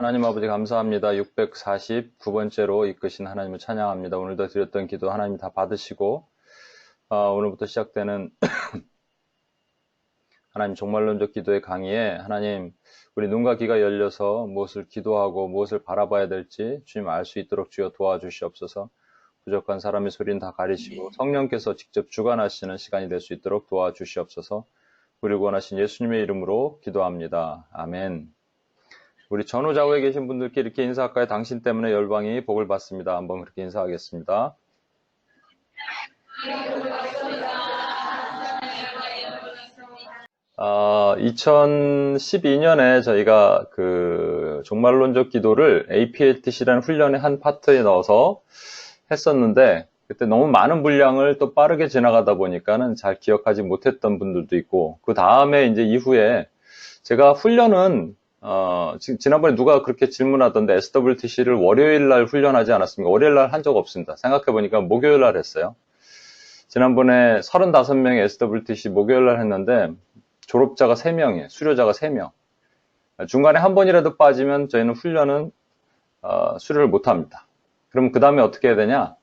하나님 아버지 감사합니다. 649번째로 이끄신 하나님을 찬양합니다. 오늘도 드렸던 기도 하나님 다 받으시고 오늘부터 시작되는 하나님 종말론적 기도의 강의에 하나님 우리 눈과 귀가 열려서 무엇을 기도하고 무엇을 바라봐야 될지 주님 알 수 있도록 주여 도와주시옵소서. 부족한 사람의 소리는 다 가리시고 성령께서 직접 주관하시는 시간이 될 수 있도록 도와주시옵소서. 우리를 구원하신 예수님의 이름으로 기도합니다. 아멘. 우리 전후좌우에 계신 분들께 이렇게 인사할까요? 당신 때문에 열방이 복을 받습니다. 한번 그렇게 인사하겠습니다. 2012년에 저희가 그 종말론적 기도를 APLTC라는 훈련의 한 파트에 넣어서 했었는데 그때 너무 많은 분량을 또 빠르게 지나가다 보니까는 잘 기억하지 못했던 분들도 있고 그 다음에 이제 이후에 제가 훈련은 지난번에 누가 그렇게 질문하던데 SWTC를 월요일 날 훈련하지 않았습니까? 월요일 날 한 적 없습니다. 생각해보니까 목요일 날 했어요. 지난번에 35명의 SWTC 목요일 날 했는데 졸업자가 3명이에요. 수료자가 3명. 중간에 한 번이라도 빠지면 저희는 훈련은 수료를 못합니다. 그럼 그 다음에 어떻게 해야 되냐?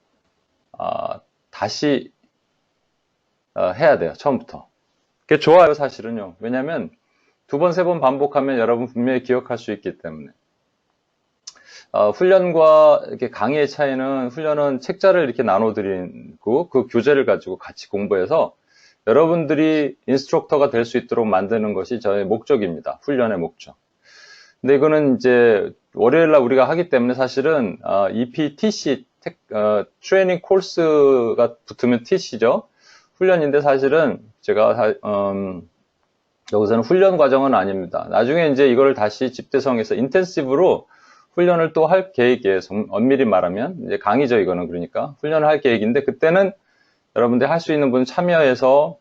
다시 해야 돼요. 처음부터. 그게 좋아요, 사실은요. 왜냐하면 2번, 3번 반복하면 여러분 분명히 기억할 수 있기 때문에. 훈련과 이렇게 강의의 차이는 훈련은 책자를 이렇게 나눠드리고 그 교재를 가지고 같이 공부해서 여러분들이 인스트럭터가 될 수 있도록 만드는 것이 저의 목적입니다. 훈련의 목적. 근데 이거는 이제 월요일날 우리가 하기 때문에 사실은 EPTC 트레이닝 코스가 붙으면 TC죠. 훈련인데 사실은 제가 여기서는 훈련 과정은 아닙니다. 나중에 이제 이걸 다시 집대성해서 인텐시브로 훈련을 또 할 계획이에요. 엄밀히 말하면 이제 강의죠. 이거는 그러니까 훈련을 할 계획인데 그때는 여러분들 할 수 있는 분 참여해서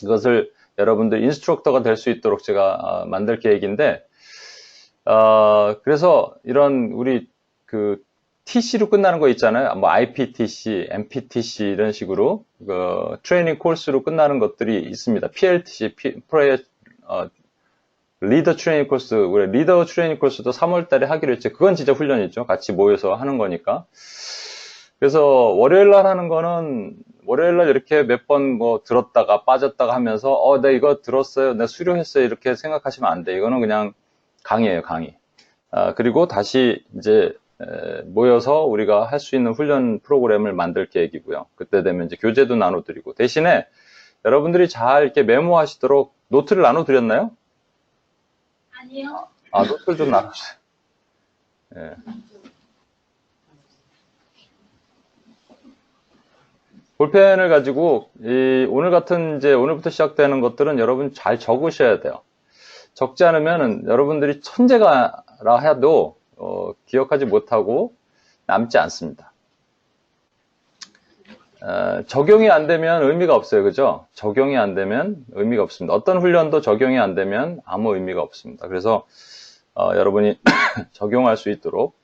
이것을 여러분들 인스트럭터가 될 수 있도록 제가 만들 계획인데 그래서 이런 우리 그 TC로 끝나는 거 있잖아요. 뭐 IPTC, MPTC 이런 식으로 그 트레이닝 코스로 끝나는 것들이 있습니다. PLTC, 리더 트레이닝 코스, 우리 리더 트레이닝 코스도 3월 달에 하기로 했죠. 그건 진짜 훈련이죠. 같이 모여서 하는 거니까. 그래서 월요일 날 하는 거는 월요일 날 이렇게 몇 번 뭐 들었다가 빠졌다가 하면서 나 이거 들었어요. 내가 수료했어요. 이렇게 생각하시면 안 돼. 이거는 그냥 강의예요, 강의. 그리고 다시 이제 모여서 우리가 할 수 있는 훈련 프로그램을 만들 계획이고요. 그때 되면 이제 교재도 나눠드리고 대신에 여러분들이 잘 이렇게 메모하시도록 노트를 나눠드렸나요? 아니요. 노트를 좀 나눠주세요. 예. 볼펜을 가지고 오늘 같은 이제 오늘부터 시작되는 것들은 여러분 잘 적으셔야 돼요. 적지 않으면 여러분들이 천재가라 해도 기억하지 못하고 남지 않습니다. 적용이 안 되면 의미가 없어요. 그죠? 적용이 안 되면 의미가 없습니다. 어떤 훈련도 적용이 안 되면 아무 의미가 없습니다. 그래서 여러분이 적용할 수 있도록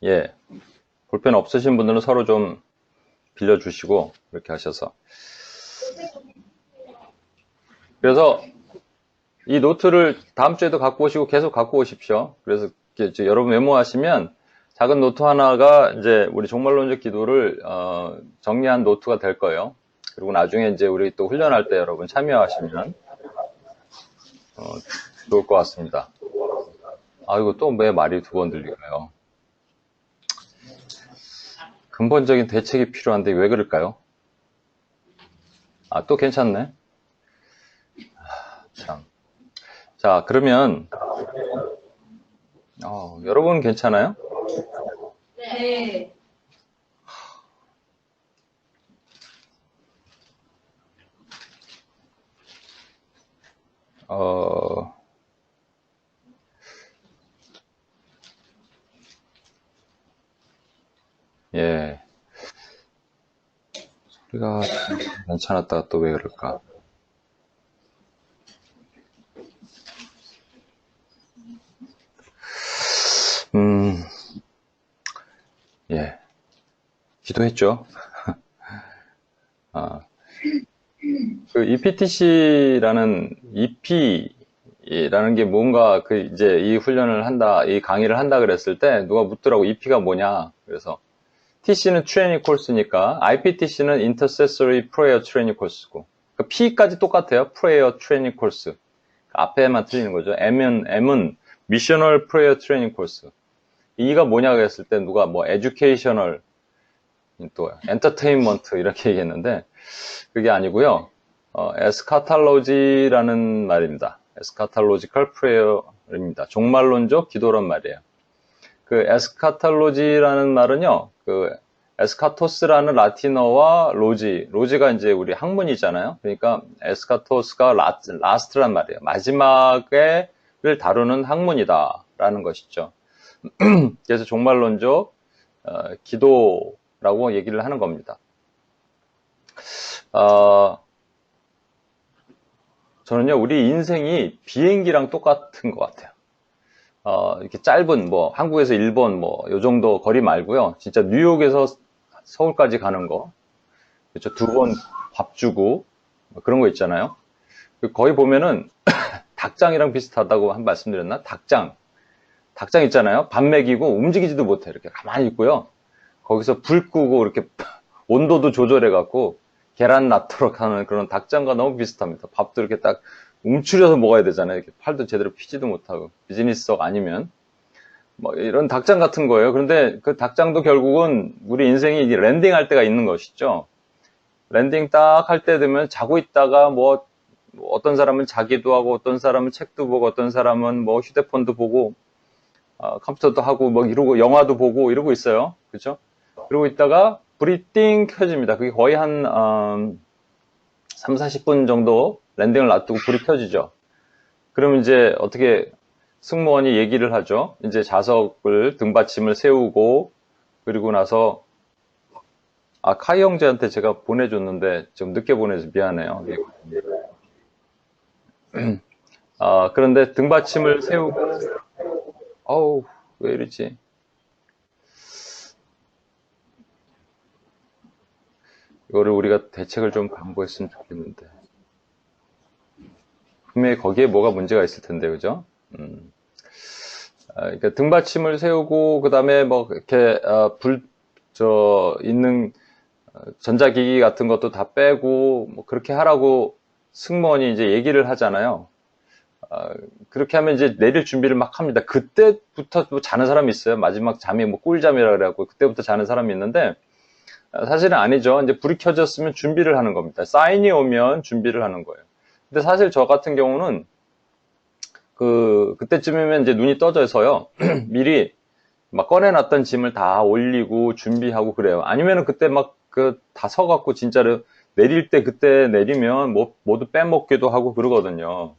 예, 볼펜 없으신 분들은 서로 좀 빌려주시고 이렇게 하셔서 그래서 이 노트를 다음 주에도 갖고 오시고 계속 갖고 오십시오. 그래서 이제 여러분 메모하시면 작은 노트 하나가 이제 우리 종말론적 기도를 정리한 노트가 될 거예요. 그리고 나중에 이제 우리 또 훈련할 때 여러분 참여하시면 좋을 것 같습니다. 이거 또 왜 말이 2번 들릴까요? 근본적인 대책이 필요한데 왜 그럴까요? 또 괜찮네. 참. 자, 그러면 여러분 괜찮아요? 네. 예. 소리가 괜찮았다가 또 왜 그럴까? 예, 기도했죠. 아, 그 EPTC라는 EP라는 게 뭔가 그 이제 이 훈련을 한다, 이 강의를 한다 그랬을 때 누가 묻더라고 EP가 뭐냐. 그래서 TC는 트레이닝 코스니까 IPTC는 Intercessory Prayer Training 코스고 그 P까지 똑같아요. Prayer Training 코스. 앞에만 틀리는 거죠. M은 Missional Prayer Training 코스. E가 뭐냐 그랬을 때 누가 뭐 Educational 또 Entertainment 이렇게 얘기했는데 그게 아니고요. 에스카탈로지라는 말입니다. 에스카탈로지컬 프레어입니다. 종말론적 기도란 말이에요. 그 에스카탈로지라는 말은요, 그 에스카토스라는 라틴어와 로지가 이제 우리 학문이잖아요. 그러니까 에스카토스가 라스트란 말이에요. 마지막을 다루는 학문이다라는 것이죠. 그래서 종말론적 기도라고 얘기를 하는 겁니다. 저는요, 우리 인생이 비행기랑 똑같은 것 같아요. 이렇게 짧은, 한국에서 일본, 요 정도 거리 말고요. 진짜 뉴욕에서 서울까지 가는 거. 그렇죠. 2번 밥 주고, 그런 거 있잖아요. 거기 보면은, 닭장이랑 비슷하다고 한 말씀드렸나? 닭장 있잖아요. 밥 먹이고 움직이지도 못해. 이렇게 가만히 있고요. 거기서 불 끄고 이렇게 온도도 조절해갖고, 계란 낳도록 하는 그런 닭장과 너무 비슷합니다. 밥도 이렇게 딱 움츠려서 먹어야 되잖아요. 이렇게 팔도 제대로 피지도 못하고 비즈니스석 아니면 이런 닭장 같은 거예요. 그런데 그 닭장도 결국은 우리 인생이 랜딩할 때가 있는 것이죠. 랜딩 딱 할 때 되면 자고 있다가 어떤 사람은 자기도 하고 어떤 사람은 책도 보고 어떤 사람은 휴대폰도 보고 컴퓨터도 하고 이러고 영화도 보고 이러고 있어요. 그렇죠? 그러고 있다가 불이 띵 켜집니다. 그게 거의 한 3, 40분 정도 랜딩을 놔두고 불이 켜지죠. 그럼 이제 어떻게 승무원이 얘기를 하죠. 이제 좌석을 등받침을 세우고 그리고 나서 카이 형제한테 제가 보내줬는데 좀 늦게 보내서 미안해요. 그런데 등받침을 세우고 어우 왜 이러지? 이거를 우리가 대책을 좀 강구했으면 좋겠는데. 분명히 거기에 뭐가 문제가 있을 텐데, 그죠? 그러니까 등받침을 세우고, 그 다음에 이렇게, 있는, 전자기기 같은 것도 다 빼고, 그렇게 하라고 승무원이 이제 얘기를 하잖아요. 그렇게 하면 이제 내릴 준비를 막 합니다. 그때부터 자는 사람이 있어요. 마지막 잠이 꿀잠이라 그래갖고, 그때부터 자는 사람이 있는데, 사실은 아니죠. 이제 불이 켜졌으면 준비를 하는 겁니다. 사인이 오면 준비를 하는 거예요. 근데 사실 저 같은 경우는 그때쯤이면 이제 눈이 떠져서요. 미리 꺼내놨던 짐을 다 올리고 준비하고 그래요. 아니면은 그때 다 서갖고 진짜로 내릴 때 그때 내리면 모두 빼먹기도 하고 그러거든요.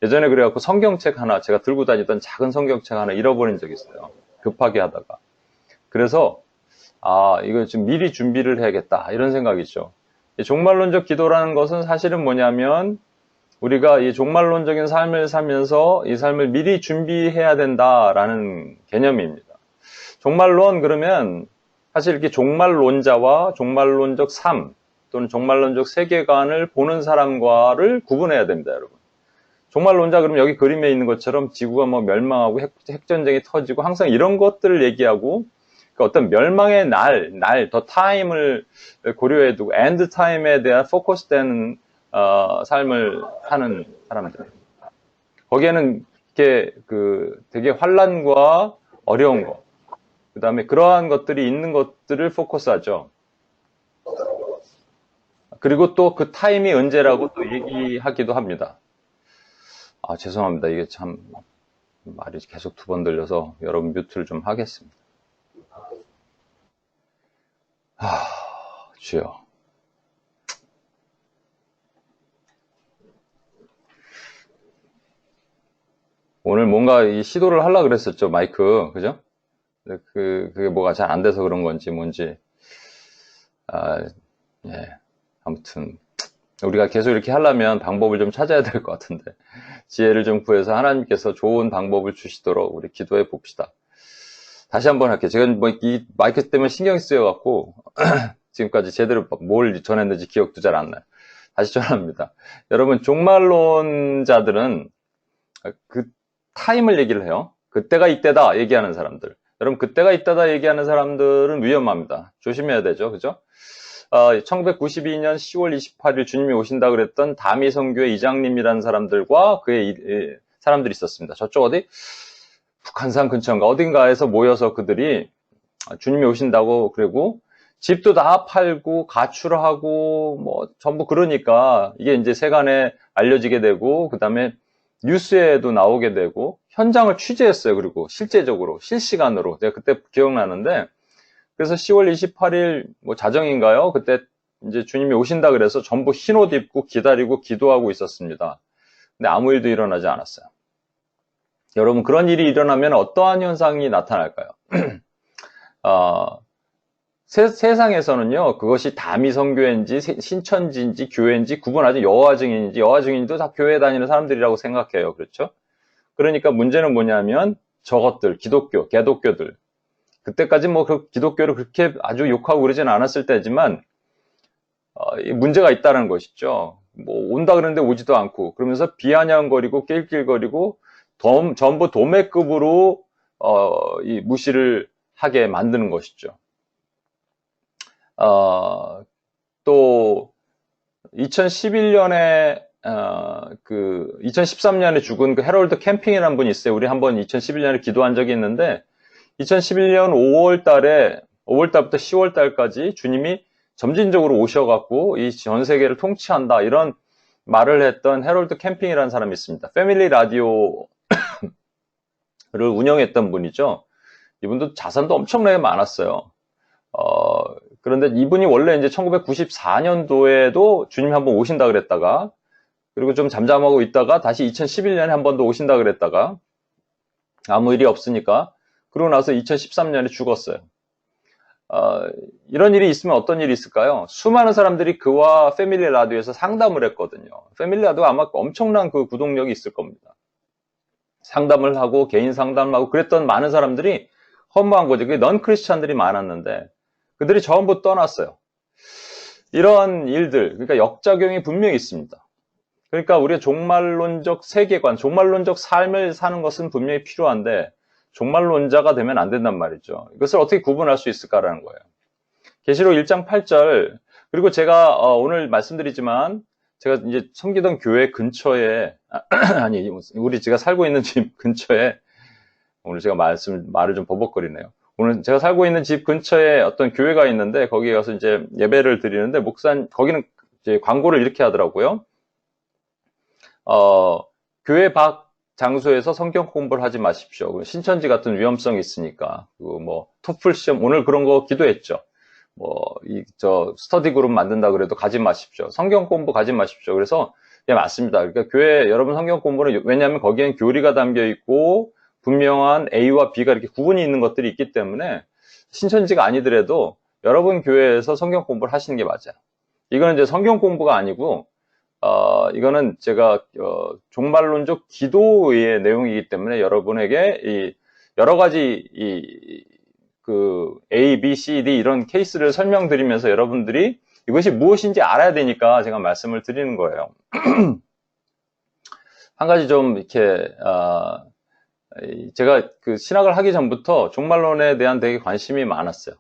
예전에 그래갖고 성경책 하나, 제가 들고 다니던 작은 성경책 하나 잃어버린 적이 있어요. 급하게 하다가. 그래서 이거 좀 미리 준비를 해야겠다. 이런 생각이죠. 종말론적 기도라는 것은 사실은 뭐냐면, 우리가 이 종말론적인 삶을 살면서 이 삶을 미리 준비해야 된다라는 개념입니다. 종말론 그러면 사실 이렇게 종말론자와 종말론적 삶 또는 종말론적 세계관을 보는 사람과를 구분해야 됩니다, 여러분. 종말론자 그러면 여기 그림에 있는 것처럼 지구가 멸망하고 핵전쟁이 터지고 항상 이런 것들을 얘기하고 어떤 멸망의 더 타임을 고려해 두고 엔드 타임에 대한 포커스된 삶을 하는 사람들. 거기에는 이렇게 되게 환란과 어려운 거, 그 다음에 그러한 것들이 있는 것들을 포커스하죠. 그리고 또 그 타임이 언제라고 또 얘기하기도 합니다. 죄송합니다. 이게 참 말이 계속 2번 들려서 여러분 뮤트를 좀 하겠습니다. 주여. 오늘 뭔가 이 시도를 하려고 그랬었죠, 마이크. 그죠? 그게 뭐가 잘 안 돼서 그런 건지 뭔지. 예. 아무튼. 우리가 계속 이렇게 하려면 방법을 좀 찾아야 될 것 같은데. 지혜를 좀 구해서 하나님께서 좋은 방법을 주시도록 우리 기도해 봅시다. 다시 한번 할게요. 제가 뭐 이 마이크 때문에 신경이 쓰여갖고 지금까지 제대로 뭘 전했는지 기억도 잘 안 나요. 다시 전합니다. 여러분, 종말론자들은 그 타임을 얘기를 해요. 그때가 이때다 얘기하는 사람들. 여러분, 그때가 이때다 얘기하는 사람들은 위험합니다. 조심해야 되죠. 그죠? 1992년 10월 28일 주님이 오신다 그랬던 다미 선교회 이장님이라는 사람들과 그의 사람들이 있었습니다. 저쪽 어디? 북한산 근처인가 어딘가에서 모여서 그들이 주님이 오신다고 그러고 집도 다 팔고 가출하고 뭐 전부 그러니까 이게 이제 세간에 알려지게 되고 그다음에 뉴스에도 나오게 되고 현장을 취재했어요. 그리고 실제적으로 실시간으로 제가 그때 기억나는데 그래서 10월 28일 뭐 자정인가요? 그때 이제 주님이 오신다 그래서 전부 흰 옷 입고 기다리고 기도하고 있었습니다. 근데 아무 일도 일어나지 않았어요. 여러분, 그런 일이 일어나면 어떠한 현상이 나타날까요? 세상에서는요, 그것이 다미 선교회인지 신천지인지 교회인지 구분하지 여호와 증인인지 여호와 증인도 다 교회 다니는 사람들이라고 생각해요. 그렇죠? 그러니까 문제는 뭐냐면 저것들, 기독교, 개독교들. 그때까지 뭐 그 기독교를 그렇게 아주 욕하고 그러진 않았을 때지만 문제가 있다는 것이죠. 뭐 온다 그러는데 오지도 않고 그러면서 비아냥거리고 낄낄거리고 전부 도매급으로 이 무시를 하게 만드는 것이죠. 또 2011년에 2013년에 죽은 그 해럴드 캠핑이라는 분이 있어요. 우리 한번 2011년에 기도한 적이 있는데 2011년 5월 달부터 10월 달까지 주님이 점진적으로 오셔갖고 이 전 세계를 통치한다 이런 말을 했던 해럴드 캠핑이라는 사람이 있습니다. 패밀리 라디오를 운영했던 분이죠. 이분도 자산도 엄청나게 많았어요. 그런데 이분이 원래 이제 1994년도에도 주님 한번 오신다 그랬다가 그리고 좀 잠잠하고 있다가 다시 2011년에 한 번 더 오신다 그랬다가 아무 일이 없으니까 그러고 나서 2013년에 죽었어요. 이런 일이 있으면 어떤 일이 있을까요? 수많은 사람들이 그와 패밀리 라디오에서 상담을 했거든요. 패밀리 라디오 아마 엄청난 그 구독력이 있을 겁니다. 상담을 하고 개인 상담을 하고 그랬던 많은 사람들이 허무한 거죠. 그게 넌 크리스찬들이 많았는데 그들이 전부 떠났어요. 이런 일들, 그러니까 역작용이 분명히 있습니다. 그러니까 우리가 종말론적 세계관, 종말론적 삶을 사는 것은 분명히 필요한데 종말론자가 되면 안 된단 말이죠. 이것을 어떻게 구분할 수 있을까라는 거예요. 계시록 1장 8절 그리고 제가 오늘 말씀드리지만 제가 이제 섬기던 교회 근처에 아니 우리 제가 살고 있는 집 근처에 오늘 제가 말을 좀 버벅거리네요. 오늘 제가 살고 있는 집 근처에 어떤 교회가 있는데 거기에 가서 이제 예배를 드리는데 거기는 이제 광고를 이렇게 하더라고요. 교회 밖 장소에서 성경 공부를 하지 마십시오. 신천지 같은 위험성이 있으니까. 그리고 뭐 토플 시험 오늘 그런 거 기도했죠. 스터디 그룹 만든다 그래도 가지 마십시오. 성경 공부 가지 마십시오. 그래서 예, 맞습니다. 그러니까 교회 여러분 성경 공부는 왜냐하면 거기엔 교리가 담겨 있고 분명한 A와 B가 이렇게 구분이 있는 것들이 있기 때문에 신천지가 아니더라도 여러분 교회에서 성경 공부를 하시는 게 맞아요. 이거는 이제 성경 공부가 아니고 이거는 제가 종말론적 기도의 내용이기 때문에 여러분에게 여러 가지 그 A, B, C, D 이런 케이스를 설명드리면서 여러분들이 이것이 무엇인지 알아야 되니까 제가 말씀을 드리는 거예요. 한 가지 좀 이렇게 제가 그 신학을 하기 전부터 종말론에 대한 되게 관심이 많았어요.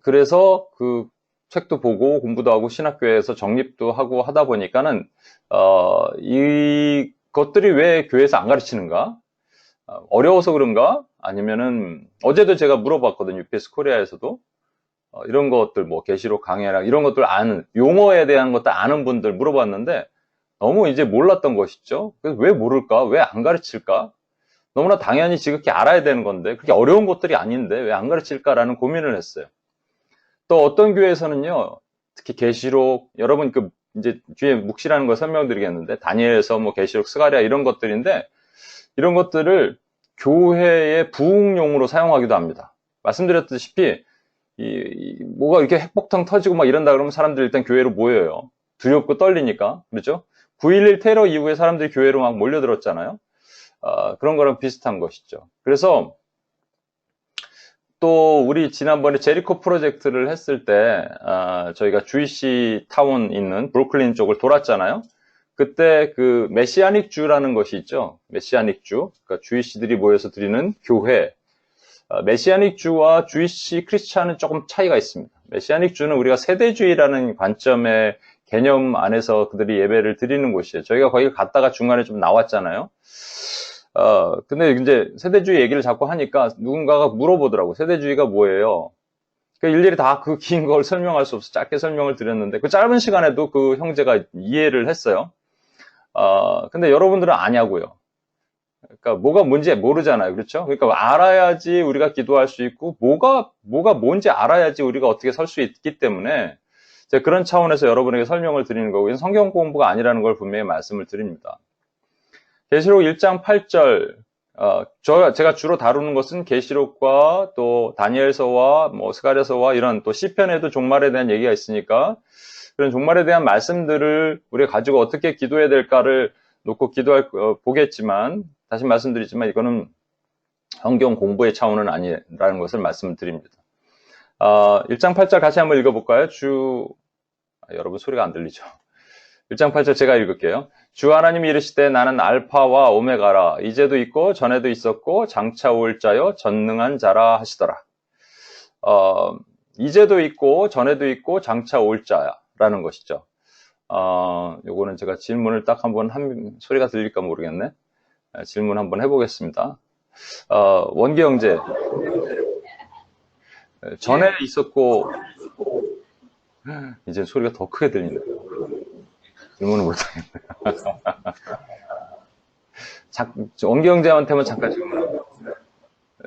그래서 그 책도 보고 공부도 하고 신학교에서 정립도 하고 하다 보니까는 이것들이 왜 교회에서 안 가르치는가? 어려워서 그런가? 아니면은 어제도 제가 물어봤거든요. UPS 코리아에서도 이런 것들 뭐 계시록 강해랑 이런 것들 아는 용어에 대한 것들 아는 분들 물어봤는데 너무 이제 몰랐던 것이죠. 그래서 왜 모를까? 왜 안 가르칠까? 너무나 당연히 지극히 알아야 되는 건데 그렇게 어려운 것들이 아닌데 왜 안 가르칠까라는 고민을 했어요. 또 어떤 교회에서는요, 특히 계시록 여러분 그 이제 뒤에 묵시라는 걸 설명드리겠는데 다니엘에서 뭐 계시록 스가랴 이런 것들인데 이런 것들을 교회의 부흥용으로 사용하기도 합니다. 말씀드렸다시피 뭐가 이렇게 핵폭탄 터지고 막 이런다 그러면 사람들이 일단 교회로 모여요. 두렵고 떨리니까 그렇죠? 9.11 테러 이후에 사람들이 교회로 막 몰려들었잖아요. 그런 거랑 비슷한 것이죠. 그래서 또 우리 지난번에 제리코 프로젝트를 했을 때 저희가 주이시 타운 있는 브루클린 쪽을 돌았잖아요. 그때 그 메시아닉 주라는 것이 있죠. 메시아닉 주, 그러니까 주이시들이 모여서 드리는 교회. 메시아닉 주와 주이시 크리스찬은 조금 차이가 있습니다. 메시아닉 주는 우리가 세대주의라는 관점의 개념 안에서 그들이 예배를 드리는 곳이에요. 저희가 거기 갔다가 중간에 좀 나왔잖아요. 근데 이제 세대주의 얘기를 자꾸 하니까 누군가가 물어보더라고. 세대주의가 뭐예요? 일일이 다 그 긴 걸 설명할 수 없어. 짧게 설명을 드렸는데, 그 짧은 시간에도 그 형제가 이해를 했어요. 근데 여러분들은 아냐고요. 그러니까 뭐가 뭔지 모르잖아요. 그렇죠? 그러니까 알아야지 우리가 기도할 수 있고, 뭐가 뭔지 알아야지 우리가 어떻게 설 수 있기 때문에, 제가 그런 차원에서 여러분에게 설명을 드리는 거고, 성경 공부가 아니라는 걸 분명히 말씀을 드립니다. 계시록 1장 8절, 제가 주로 다루는 것은 계시록과 또 다니엘서와 뭐 스가랴서와 이런 또 시편에도 종말에 대한 얘기가 있으니까 그런 종말에 대한 말씀들을 우리가 가지고 어떻게 기도해야 될까를 놓고 보겠지만, 다시 말씀드리지만 이거는 성경 공부의 차원은 아니라는 것을 말씀드립니다. 1장 8절 같이 한번 읽어볼까요? 여러분 소리가 안 들리죠? 1장 8절 제가 읽을게요. 주 하나님이 이르시되 나는 알파와 오메가라. 이제도 있고 전에도 있었고 장차 올 자여 전능한 자라 하시더라. 이제도 있고 전에도 있고 장차 올 자라는 것이죠. 요거는 제가 질문을 딱 소리가 들릴까 모르겠네. 질문 한번 해보겠습니다. 원기 형제. 전에 있었고, 이제 소리가 더 크게 들리네요. 질문을 못하겠네요. 원기 형제한테만 잠깐 질문할게요.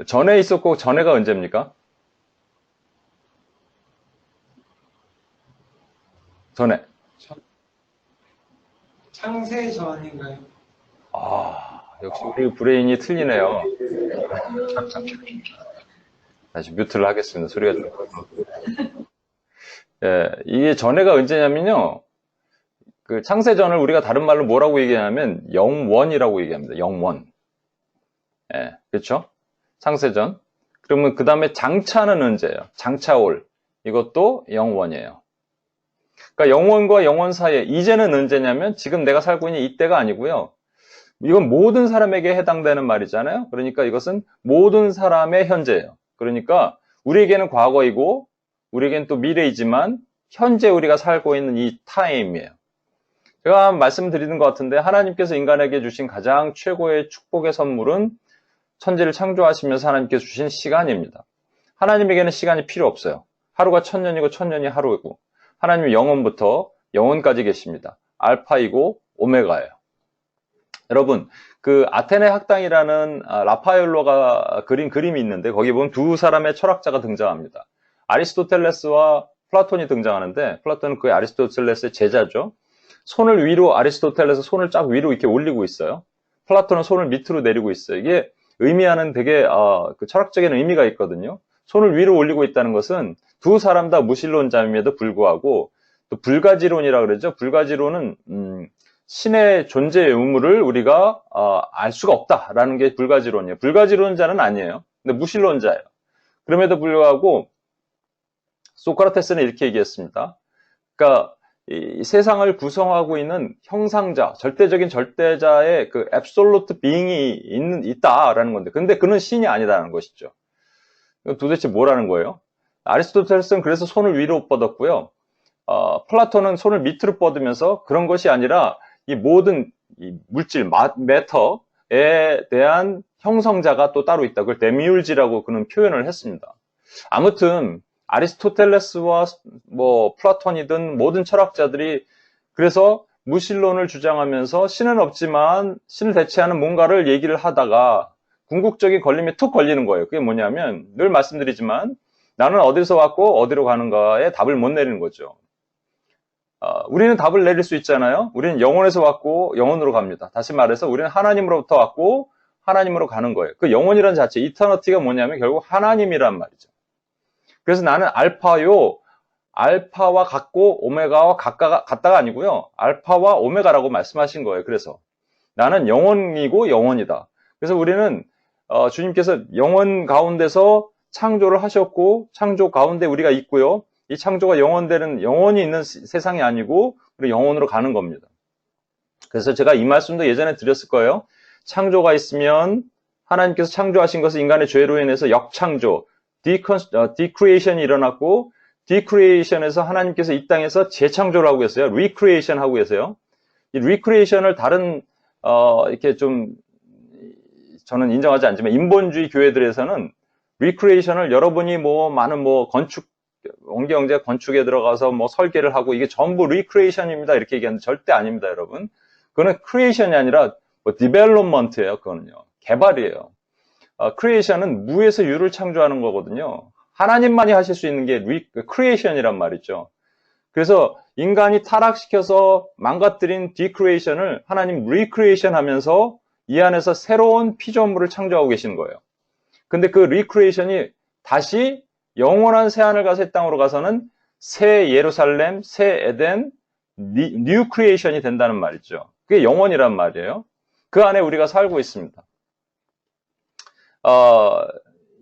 전에 있었고, 전에가 언제입니까? 전에. 창세 전인가요? 역시 우리 브레인이 틀리네요. 다시 뮤트를 하겠습니다. 소리가 좀. 예, 이게 전에가 언제냐면요. 그 창세전을 우리가 다른 말로 뭐라고 얘기하냐면 영원이라고 얘기합니다. 영원. 예, 그렇죠? 창세전. 그러면 그 다음에 장차는 언제예요? 장차올. 이것도 영원이에요. 그러니까 영원과 영원 사이에 이제는 언제냐면 지금 내가 살고 있는 이때가 아니고요. 이건 모든 사람에게 해당되는 말이잖아요. 그러니까 이것은 모든 사람의 현재예요. 그러니까 우리에게는 과거이고 우리에게는 또 미래이지만 현재 우리가 살고 있는 이 타임이에요. 제가 말씀드리는 것 같은데 하나님께서 인간에게 주신 가장 최고의 축복의 선물은 천지를 창조하시면서 하나님께서 주신 시간입니다. 하나님에게는 시간이 필요 없어요. 하루가 1000년이고 1000년이 하루이고 하나님은 영원부터 영원까지 계십니다. 알파이고 오메가예요. 여러분, 그 아테네 학당이라는 라파엘로가 그린 그림이 있는데 거기 보면 두 사람의 철학자가 등장합니다. 아리스토텔레스와 플라톤이 등장하는데 플라톤은 그 아리스토텔레스의 제자죠. 손을 위로 아리스토텔레스 손을 쫙 위로 이렇게 올리고 있어요. 플라톤은 손을 밑으로 내리고 있어요. 이게 의미하는 되게 그 철학적인 의미가 있거든요. 손을 위로 올리고 있다는 것은 두 사람 다 무신론자임에도 불구하고 또 불가지론이라 그러죠. 불가지론은 신의 존재의 의무를 우리가 알 수가 없다라는 게 불가지론이에요. 불가지론자는 아니에요. 근데 무신론자예요. 그럼에도 불구하고 소크라테스는 이렇게 얘기했습니다. 그러니까 이 세상을 구성하고 있는 형상자, 절대적인 절대자의 그 absolute being이 있다라는 건데, 근데 그는 신이 아니다라는 것이죠. 도대체 뭐라는 거예요? 아리스토텔레스는 그래서 손을 위로 뻗었고요. 플라톤은 손을 밑으로 뻗으면서 그런 것이 아니라 이 모든 이 물질, 매터에 대한 형성자가 또 따로 있다. 그걸 데미울지라고 그는 표현을 했습니다. 아무튼 아리스토텔레스와 뭐 플라톤이든 모든 철학자들이 그래서 무신론을 주장하면서 신은 없지만 신을 대체하는 뭔가를 얘기를 하다가 궁극적인 걸림에 툭 걸리는 거예요. 그게 뭐냐면 늘 말씀드리지만 나는 어디서 왔고 어디로 가는가에 답을 못 내리는 거죠. 우리는 답을 내릴 수 있잖아요. 우리는 영혼에서 왔고 영혼으로 갑니다. 다시 말해서 우리는 하나님으로부터 왔고 하나님으로 가는 거예요. 그 영혼이라는 자체, 이터너티가 뭐냐면 결국 하나님이란 말이죠. 그래서 나는 알파요, 알파와 같고 오메가와 같다가 아니고요. 알파와 오메가라고 말씀하신 거예요. 그래서 나는 영혼이고 영혼이다. 그래서 우리는 주님께서 영혼 가운데서 창조를 하셨고 창조 가운데 우리가 있고요. 이 창조가 영원히 있는 세상이 아니고 우리 영원으로 가는 겁니다. 그래서 제가 이 말씀도 예전에 드렸을 거예요. 창조가 있으면 하나님께서 창조하신 것을 인간의 죄로 인해서 역창조, decreation이 일어났고 decreation에서 하나님께서 이 땅에서 재창조를 하고 계세요. recreation 하고 계세요. 이 recreation을 다른 이렇게 좀 저는 인정하지 않지만 인본주의 교회들에서는 recreation을 여러분이 많은 원경제 건축에 들어가서 설계를 하고 이게 전부 recreation입니다 이렇게 얘기하는데 절대 아닙니다, 여러분. 그거는 creation이 아니라 development예요. 그거는요, 개발이에요. creation은 무에서 유를 창조하는 거거든요. 하나님만이 하실 수 있는 게 creation이란 말이죠. 그래서 인간이 타락시켜서 망가뜨린 decreation을 하나님 recreation 하면서 이 안에서 새로운 피조물을 창조하고 계시는 거예요. 근데 그 recreation이 다시 영원한 새하늘 가서 새 땅으로 가서는 새 예루살렘, 새 에덴, new creation이 된다는 말이죠. 그게 영원이란 말이에요. 그 안에 우리가 살고 있습니다.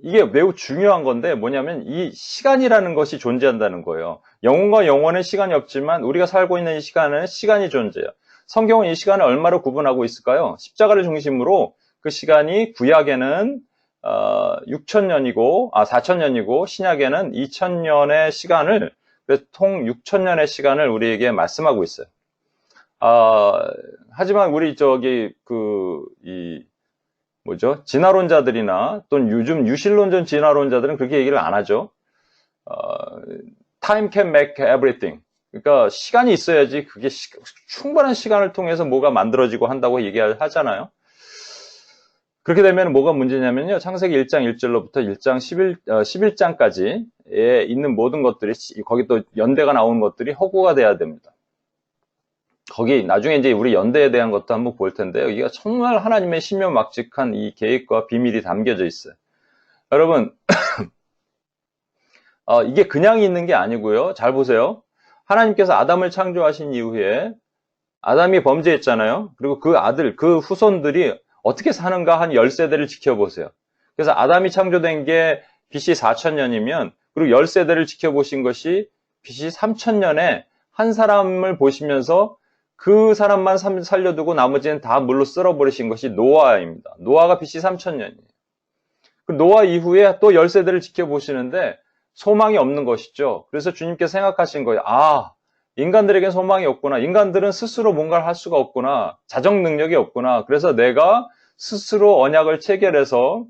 이게 매우 중요한 건데 뭐냐면 이 시간이라는 것이 존재한다는 거예요. 영혼과 영혼은 시간이 없지만 우리가 살고 있는 이 시간에는 시간이 존재해요. 성경은 이 시간을 얼마로 구분하고 있을까요? 십자가를 중심으로 그 시간이 구약에는 4,000년이고 신약에는 2,000년의 시간을, 그래서 통 6,000년의 시간을 우리에게 말씀하고 있어요. 하지만 우리 진화론자들이나 또는 요즘 유실론전 진화론자들은 그렇게 얘기를 안 하죠. Time can make everything. 그러니까 시간이 있어야지 그게 충분한 시간을 통해서 뭐가 만들어지고 한다고 얘기하잖아요. 그렇게 되면 뭐가 문제냐면요. 창세기 1장 1절로부터 1장 11장까지에 있는 모든 것들이, 거기 또 연대가 나오는 것들이 허구가 돼야 됩니다. 거기 나중에 이제 우리 연대에 대한 것도 한번 볼 텐데요. 여기가 정말 하나님의 신묘막직한 이 계획과 비밀이 담겨져 있어요. 여러분, 이게 그냥 있는 게 아니고요. 잘 보세요. 하나님께서 아담을 창조하신 이후에 아담이 범죄했잖아요. 그리고 그 아들, 그 후손들이 어떻게 사는가 한 10세대를 지켜보세요. 그래서 아담이 창조된 게 BC 4,000년이면 그리고 10세대를 지켜보신 것이 BC 3,000년에 한 사람을 보시면서 그 사람만 살려두고 나머지는 다 물로 쓸어버리신 것이 노아입니다. 노아가 BC 3,000년이에요. 그 노아 이후에 또 10세대를 지켜보시는데 소망이 없는 것이죠. 그래서 주님께서 생각하신 거예요. 인간들에겐 소망이 없구나. 인간들은 스스로 뭔가를 할 수가 없구나. 자정 능력이 없구나. 그래서 내가 스스로 언약을 체결해서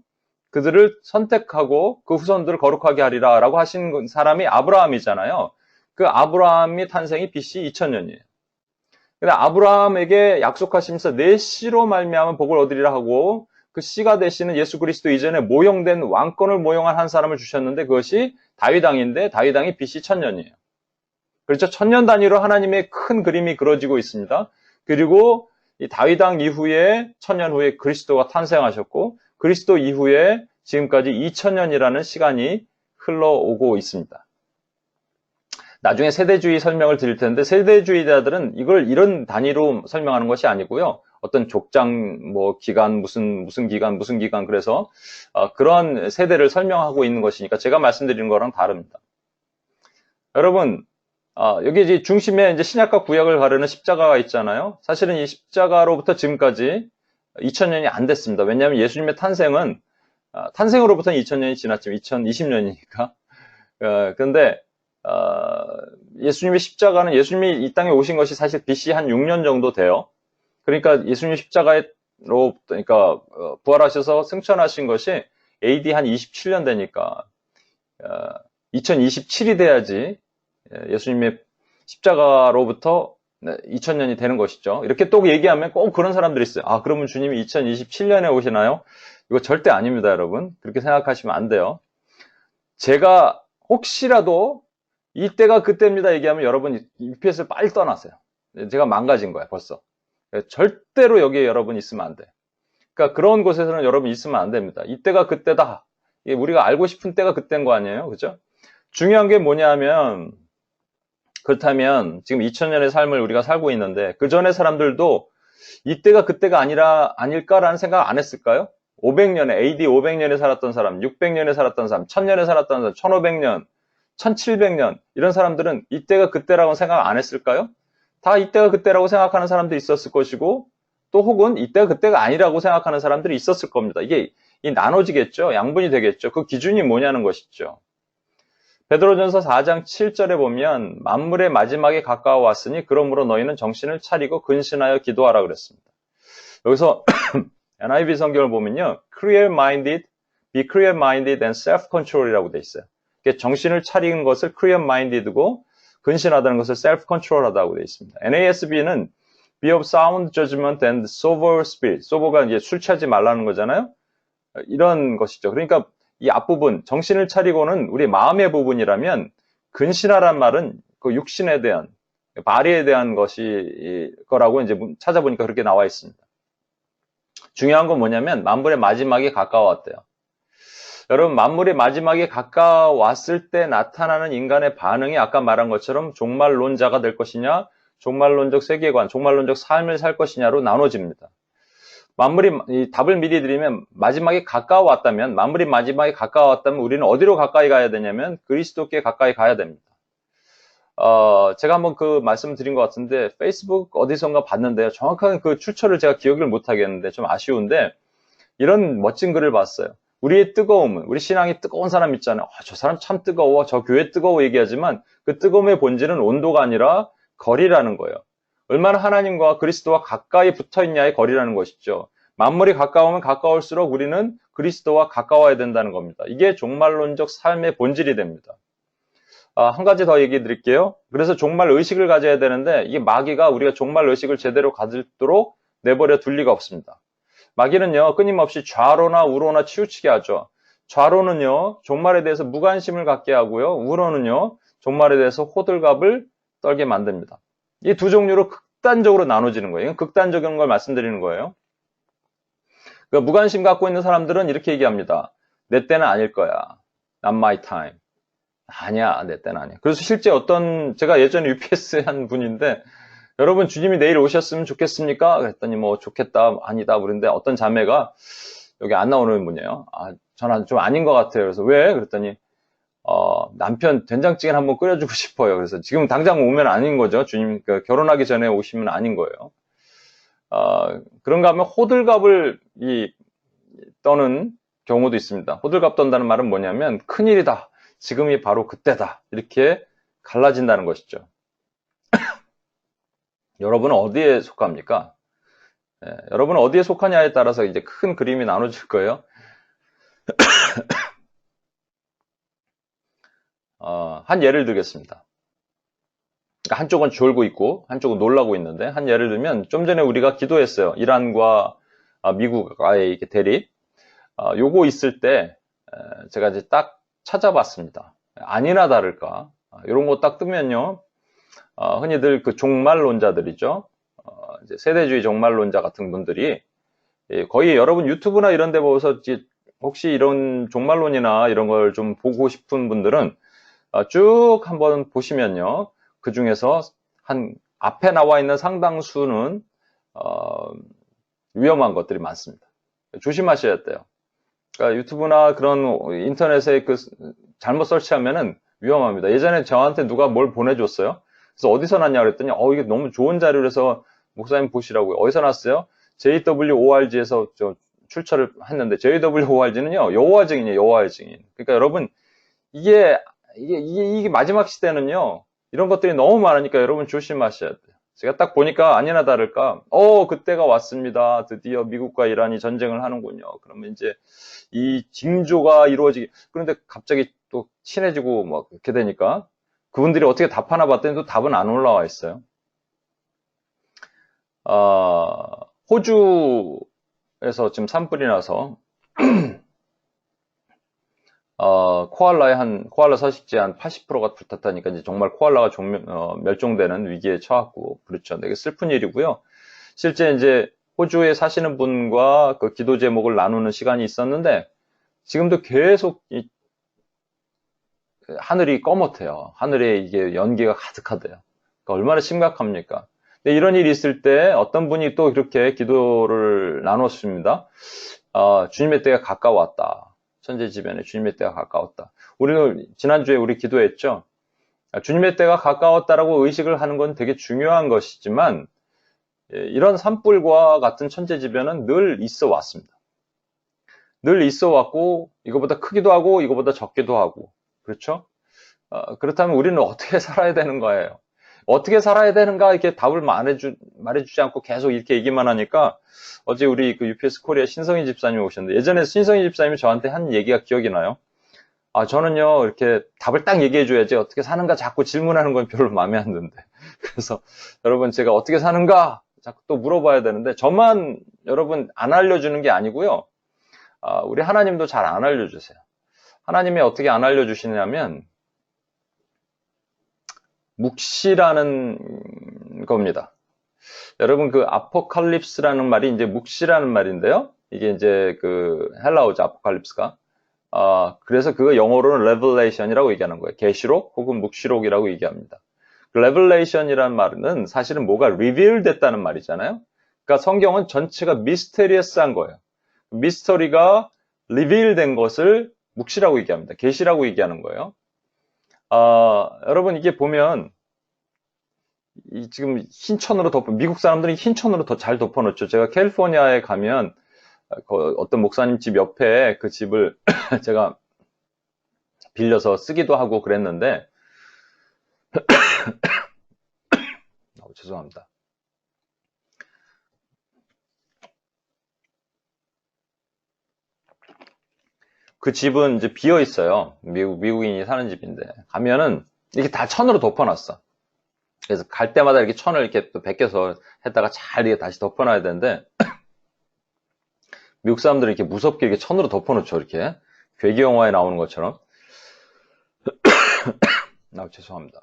그들을 선택하고 그 후손들을 거룩하게 하리라 라고 하신 사람이 아브라함이잖아요. 그 아브라함이 탄생이 BC 2000년이에요. 근데 아브라함에게 약속하시면서 내 씨로 말미암아 복을 얻으리라 하고 그 씨가 되시는 예수 그리스도 이전에 모형된 왕권을 모형한 한 사람을 주셨는데 그것이 다윗 왕인데 다윗 왕이 BC 1000년이에요. 그렇죠? 1000년 단위로 하나님의 큰 그림이 그려지고 있습니다. 그리고 이 다윗 왕 이후에 1000년 후에 그리스도가 탄생하셨고 그리스도 이후에 지금까지 2000년이라는 시간이 흘러오고 있습니다. 나중에 세대주의 설명을 드릴 텐데 세대주의자들은 이걸 이런 단위로 설명하는 것이 아니고요. 어떤 족장, 기간, 무슨 기간 그래서 그런 세대를 설명하고 있는 것이니까 제가 말씀드리는 거랑 다릅니다. 여러분, 여기 이제 중심에 이제 신약과 구약을 가르는 십자가가 있잖아요. 사실은 이 십자가로부터 지금까지 2000년이 안 됐습니다. 왜냐하면 예수님의 탄생은 탄생으로부터는 2000년이 지났지만 2020년이니까. 그런데 예수님의 십자가는 예수님이 이 땅에 오신 것이 사실 BC 한 6년 정도 돼요. 그러니까 예수님 십자가로부터 부활하셔서 승천하신 것이 AD 한 27년 되니까 2027이 돼야지 예수님의 십자가로부터 2000년이 되는 것이죠. 이렇게 또 얘기하면 꼭 그런 사람들이 있어요. 그러면 주님이 2027년에 오시나요? 이거 절대 아닙니다, 여러분. 그렇게 생각하시면 안 돼요. 제가 혹시라도 이때가 그때입니다 얘기하면 여러분 UPS를 빨리 떠나세요. 제가 망가진 거야, 벌써. 절대로 여기에 여러분 있으면 안 돼. 그러니까 그런 곳에서는 여러분 있으면 안 됩니다. 이때가 그때다. 이게 우리가 알고 싶은 때가 그때인 거 아니에요? 그죠? 중요한 게 뭐냐면, 그렇다면 지금 2000년의 삶을 우리가 살고 있는데 그 전에 사람들도 이때가 그때가 아닐까라는 생각 안 했을까요? 500년에, AD 500년에 살았던 사람, 600년에 살았던 사람, 1000년에 살았던 사람, 1500년, 1700년, 이런 사람들은 이때가 그때라고 생각 안 했을까요? 다 이때가 그때라고 생각하는 사람들이 있었을 것이고, 또 혹은 이때가 그때가 아니라고 생각하는 사람들이 있었을 겁니다. 이게 나눠지겠죠? 양분이 되겠죠? 그 기준이 뭐냐는 것이죠. 베드로전서 4장 7절에 보면 만물의 마지막에 가까워 왔으니 그러므로 너희는 정신을 차리고 근신하여 기도하라 그랬습니다. 여기서 NIV 성경을 보면요. clear-minded, be clear-minded and self-control이라고 돼 있어요. 정신을 차리는 것을 clear-minded고 근신하다는 것을 self-control하다고 돼 있습니다. NASB는 be of sound judgment and sober spirit. sober가 이제 술 취하지 말라는 거잖아요. 이런 것이죠. 그러니까 이 앞부분, 정신을 차리고는 우리 마음의 부분이라면 근신하란 말은 그 육신에 대한, 바리에 대한 것이 거라고 이제 찾아보니까 그렇게 나와 있습니다. 중요한 건 뭐냐면 만물의 마지막이 가까워왔대요. 여러분, 만물의 마지막에 가까웠을 때 나타나는 인간의 반응이 아까 말한 것처럼 종말론자가 될 것이냐, 종말론적 세계관, 종말론적 삶을 살 것이냐로 나눠집니다. 만물이 답을 미리 드리면 마지막에 가까워왔다면, 만물이 마지막에 가까워왔다면 우리는 어디로 가까이 가야 되냐면 그리스도께 가까이 가야 됩니다. 제가 한번 그 말씀 드린 것 같은데 페이스북 어디선가 봤는데요. 정확한 그 출처를 제가 기억을 못 하겠는데 좀 아쉬운데 이런 멋진 글을 봤어요. 우리의 뜨거움은, 우리 신앙이 뜨거운 사람 있잖아요. 저 사람 참 뜨거워, 저 교회 뜨거워 얘기하지만 그 뜨거움의 본질은 온도가 아니라 거리라는 거예요. 얼마나 하나님과 그리스도와 가까이 붙어있냐의 거리라는 것이죠. 만물이 가까우면 가까울수록 우리는 그리스도와 가까워야 된다는 겁니다. 이게 종말론적 삶의 본질이 됩니다. 한 가지 더 얘기해 드릴게요. 그래서 종말 의식을 가져야 되는데 이 마귀가 우리가 종말 의식을 제대로 가지도록 내버려 둘 리가 없습니다. 마귀는요, 끊임없이 좌로나 우로나 치우치게 하죠. 좌로는요, 종말에 대해서 무관심을 갖게 하고요. 우로는요, 종말에 대해서 호들갑을 떨게 만듭니다. 이 두 종류로 극단적으로 나눠지는 거예요. 이건 극단적인 걸 말씀드리는 거예요. 그러니까 무관심 갖고 있는 사람들은 이렇게 얘기합니다. 내 때는 아닐 거야. Not my time. 아니야, 내 때는 아니야. 그래서 실제 제가 예전에 UPS 한 분인데, 여러분 주님이 내일 오셨으면 좋겠습니까? 그랬더니 뭐 좋겠다, 아니다 그러는데 어떤 자매가 여기 안 나오는 분이에요. 저는 좀 아닌 것 같아요. 그래서 왜? 그랬더니 남편 된장찌개를 한번 끓여주고 싶어요. 그래서 지금 당장 오면 아닌 거죠. 주님 결혼하기 전에 오시면 아닌 거예요. 그런가 하면 호들갑을 떠는 경우도 있습니다. 호들갑 떤다는 말은 뭐냐면 큰일이다. 지금이 바로 그때다. 이렇게 갈라진다는 것이죠. 여러분은 어디에 속합니까? 여러분은 어디에 속하냐에 따라서 이제 큰 그림이 나눠질 거예요. 한 예를 들겠습니다. 그러니까 한쪽은 졸고 있고 한쪽은 놀라고 있는데 한 예를 들면 좀 전에 우리가 기도했어요. 이란과 미국과의 이렇게 대립. 요거 있을 때 제가 이제 딱 찾아봤습니다. 아니나 다를까. 이런 거 딱 뜨면요. 흔히들 그 종말론자들이죠. 이제 세대주의 종말론자 같은 분들이 거의 여러분 유튜브나 이런 데 보고서 혹시 이런 종말론이나 이런 걸 좀 보고 싶은 분들은 쭉 한번 보시면요. 그 중에서 앞에 나와 있는 상당수는 위험한 것들이 많습니다. 조심하셔야 돼요. 그러니까 유튜브나 그런 인터넷에 잘못 설치하면은 위험합니다. 예전에 저한테 누가 뭘 보내줬어요. 그래서 어디서 났냐 그랬더니 이게 너무 좋은 자료라서 목사님 보시라고요. 어디서 났어요? JWORG에서 출처를 했는데 JWORG는요 여호와 증인이에요. 여호와의 증인. 그러니까 여러분 이게 마지막 시대는요 이런 것들이 너무 많으니까 여러분 조심하셔야 돼요. 제가 딱 보니까 아니나 다를까 그때가 왔습니다. 드디어 미국과 이란이 전쟁을 하는군요. 그러면 이제 이 징조가 이루어지기 그런데 갑자기 또 친해지고 막 이렇게 되니까 그분들이 어떻게 답하나 봤더니 또 답은 안 올라와 있어요. 호주에서 지금 산불이 나서 코알라 서식지 한 80%가 불탔다니까 이제 정말 코알라가 멸종되는 위기에 처했고 그렇죠. 되게 슬픈 일이고요. 실제 이제 호주에 사시는 분과 그 기도 제목을 나누는 시간이 있었는데 지금도 계속 하늘이 꺼멓대요. 하늘에 이게 연기가 가득하대요. 그러니까 얼마나 심각합니까? 근데 이런 일이 있을 때 어떤 분이 또 이렇게 기도를 나눴습니다. 주님의 때가 가까웠다. 천재지변에 주님의 때가 가까웠다. 우리는 지난주에 우리 기도했죠. 주님의 때가 가까웠다라고 의식을 하는 건 되게 중요한 것이지만 이런 산불과 같은 천재지변은 늘 있어 왔습니다. 늘 있어 왔고 이거보다 크기도 하고 이거보다 적기도 하고 그렇죠? 그렇다면 우리는 어떻게 살아야 되는 거예요? 어떻게 살아야 되는가 이렇게 답을 말해주지 않고 계속 이렇게 얘기만 하니까 어제 우리 그 UPS 코리아 신성희 집사님이 오셨는데 예전에 신성희 집사님이 저한테 한 얘기가 기억이 나요. 저는요 이렇게 답을 딱 얘기해 줘야지 어떻게 사는가 자꾸 질문하는 건 별로 마음에 안 드는데 그래서 여러분 제가 어떻게 사는가 자꾸 또 물어봐야 되는데 저만 여러분 안 알려주는 게 아니고요. 우리 하나님도 잘 안 알려주세요. 하나님이 어떻게 안 알려주시냐면 묵시라는 겁니다. 여러분 그 아포칼립스라는 말이 이제 묵시라는 말인데요. 이게 이제 그 헬라어죠 아포칼립스가. 그래서 그거 영어로는 레벨레이션이라고 얘기하는 거예요. 계시록 혹은 묵시록이라고 얘기합니다. 레벨레이션이라는 말은 사실은 뭐가 리빌 됐다는 말이잖아요. 그러니까 성경은 전체가 미스테리어스한 거예요. 미스터리가 리빌 된 것을 묵시라고 얘기합니다. 계시라고 얘기하는 거예요. 여러분 이게 보면 지금 흰천으로 미국 사람들은 흰천으로 더 잘 덮어놓죠. 제가 캘리포니아에 가면 어떤 목사님 집 옆에 그 집을 제가 빌려서 쓰기도 하고 그랬는데 죄송합니다. 그 집은 이제 비어 있어요. 미국인이 사는 집인데 가면은 이게 다 천으로 덮어놨어. 그래서 갈 때마다 이렇게 천을 이렇게 또 벗겨서 했다가 잘 이렇게 다시 덮어놔야 되는데 미국 사람들이 이렇게 무섭게 이렇게 천으로 덮어놓죠. 이렇게 괴기 영화에 나오는 것처럼. 죄송합니다.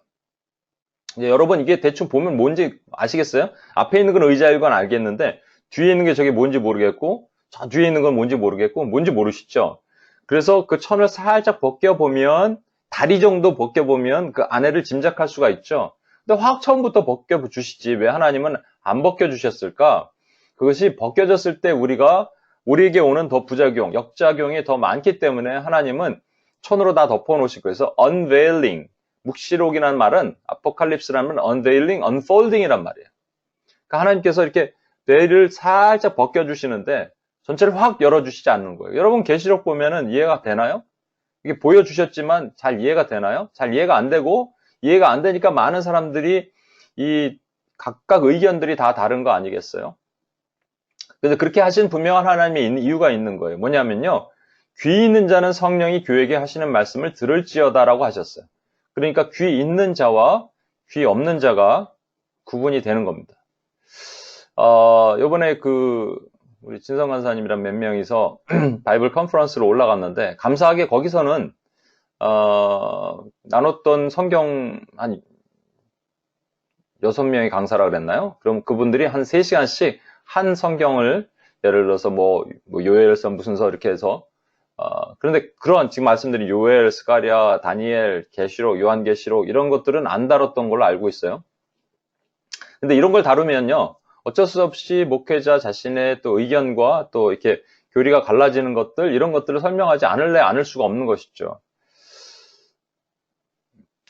이제 여러분 이게 대충 보면 뭔지 아시겠어요? 앞에 있는 건 의자일 건 알겠는데 뒤에 있는 게 저게 뭔지 모르겠고 저 뒤에 있는 건 뭔지 모르겠고 뭔지 모르시죠? 그래서 그 천을 살짝 벗겨보면 다리 정도 벗겨보면 그 안에를 짐작할 수가 있죠. 근데 확 처음부터 벗겨주시지 왜 하나님은 안 벗겨주셨을까? 그것이 벗겨졌을 때 우리에게 오는 더 부작용, 역작용이 더 많기 때문에 하나님은 천으로 다 덮어놓으시고 그래서 unveiling, 묵시록이라는 말은 아포칼립스라는 말은 unveiling, unfolding이란 말이에요. 그러니까 하나님께서 이렇게 뇌를 살짝 벗겨주시는데 전체를 확 열어주시지 않는 거예요. 여러분 계시록 보면은 이해가 되나요? 이게 보여주셨지만 잘 이해가 되나요? 잘 이해가 안 되고 이해가 안 되니까 많은 사람들이 이 각각 의견들이 다 다른 거 아니겠어요? 그래서 그렇게 하신 분명한 하나님의 이유가 있는 거예요. 뭐냐면요. 귀 있는 자는 성령이 교회에게 하시는 말씀을 들을지어다라고 하셨어요. 그러니까 귀 있는 자와 귀 없는 자가 구분이 되는 겁니다. 요번에 우리 진성 간사님이랑 몇 명이서 바이블 컨퍼런스로 올라갔는데, 감사하게 거기서는, 나눴던 성경 한 6명의 강사라 그랬나요? 그럼 그분들이 한 3시간씩 한 성경을 예를 들어서 뭐 요엘서 무슨서 이렇게 해서 그런데 그런 지금 말씀드린 요엘, 스가랴, 다니엘, 계시록, 요한계시록 이런 것들은 안 다뤘던 걸로 알고 있어요. 근데 이런 걸 다루면요 어쩔 수 없이 목회자 자신의 또 의견과 또 이렇게 교리가 갈라지는 것들 이런 것들을 설명하지 않을 수가 없는 것이죠.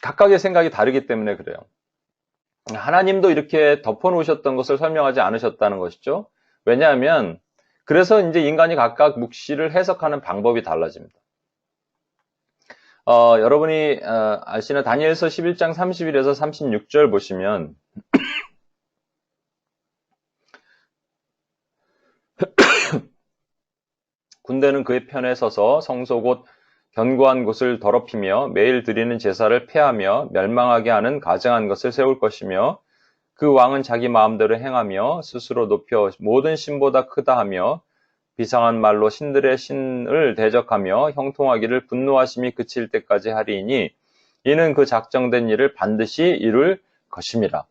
각각의 생각이 다르기 때문에 그래요. 하나님도 이렇게 덮어놓으셨던 것을 설명하지 않으셨다는 것이죠. 왜냐하면 그래서 이제 인간이 각각 묵시를 해석하는 방법이 달라집니다. 여러분이 아시는 다니엘서 11장 31에서 36절 보시면 군대는 그의 편에 서서 성소 곧 견고한 곳을 더럽히며 매일 드리는 제사를 폐하며 멸망하게 하는 가증한 것을 세울 것이며 그 왕은 자기 마음대로 행하며 스스로 높여 모든 신보다 크다 하며 비상한 말로 신들의 신을 대적하며 형통하기를 분노하심이 그칠 때까지 하리이니 이는 그 작정된 일을 반드시 이룰 것임이라.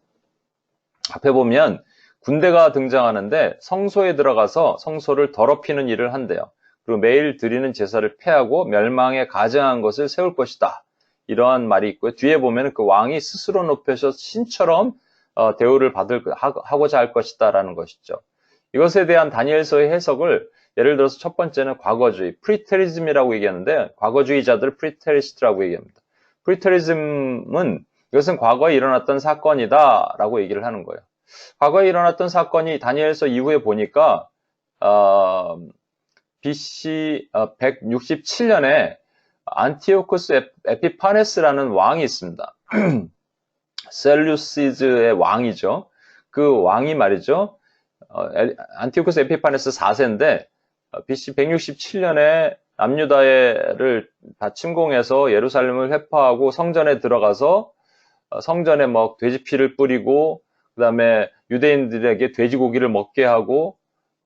앞에 보면 군대가 등장하는데 성소에 들어가서 성소를 더럽히는 일을 한대요. 그리고 매일 드리는 제사를 폐하고 멸망에 가증한 것을 세울 것이다. 이러한 말이 있고요. 뒤에 보면 그 왕이 스스로 높여서 신처럼 대우를 하고자 할 것이다 라는 것이죠. 이것에 대한 다니엘서의 해석을 예를 들어서 첫 번째는 과거주의, 프리테리즘이라고 얘기하는데 과거주의자들 프리테리스트라고 얘기합니다. 프리테리즘은 이것은 과거에 일어났던 사건이다 라고 얘기를 하는 거예요. 과거에 일어났던 사건이 다니엘서 이후에 보니까 BC 167년에 안티오쿠스 에피파네스라는 왕이 있습니다. 셀루시즈의 왕이죠. 그 왕이 말이죠. 안티오쿠스 에피파네스 4세인데 BC 167년에 남유다를 다 침공해서 예루살렘을 회파하고 성전에 들어가서 성전에 뭐 돼지피를 뿌리고 그 다음에 유대인들에게 돼지고기를 먹게 하고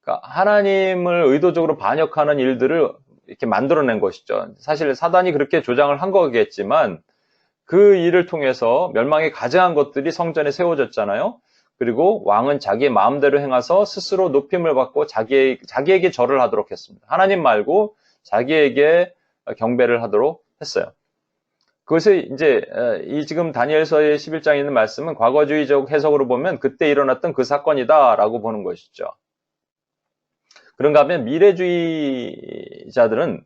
그러니까 하나님을 의도적으로 반역하는 일들을 이렇게 만들어낸 것이죠. 사실 사단이 그렇게 조장을 한 거겠지만 그 일을 통해서 멸망에 가증한 것들이 성전에 세워졌잖아요. 그리고 왕은 자기의 마음대로 행해서 스스로 높임을 받고 자기에게 절을 하도록 했습니다. 하나님 말고 자기에게 경배를 하도록 했어요. 그것이 이제 이 지금 다니엘서의 11장에 있는 말씀은 과거주의적 해석으로 보면 그때 일어났던 그 사건이다라고 보는 것이죠. 그런가 하면 미래주의자들은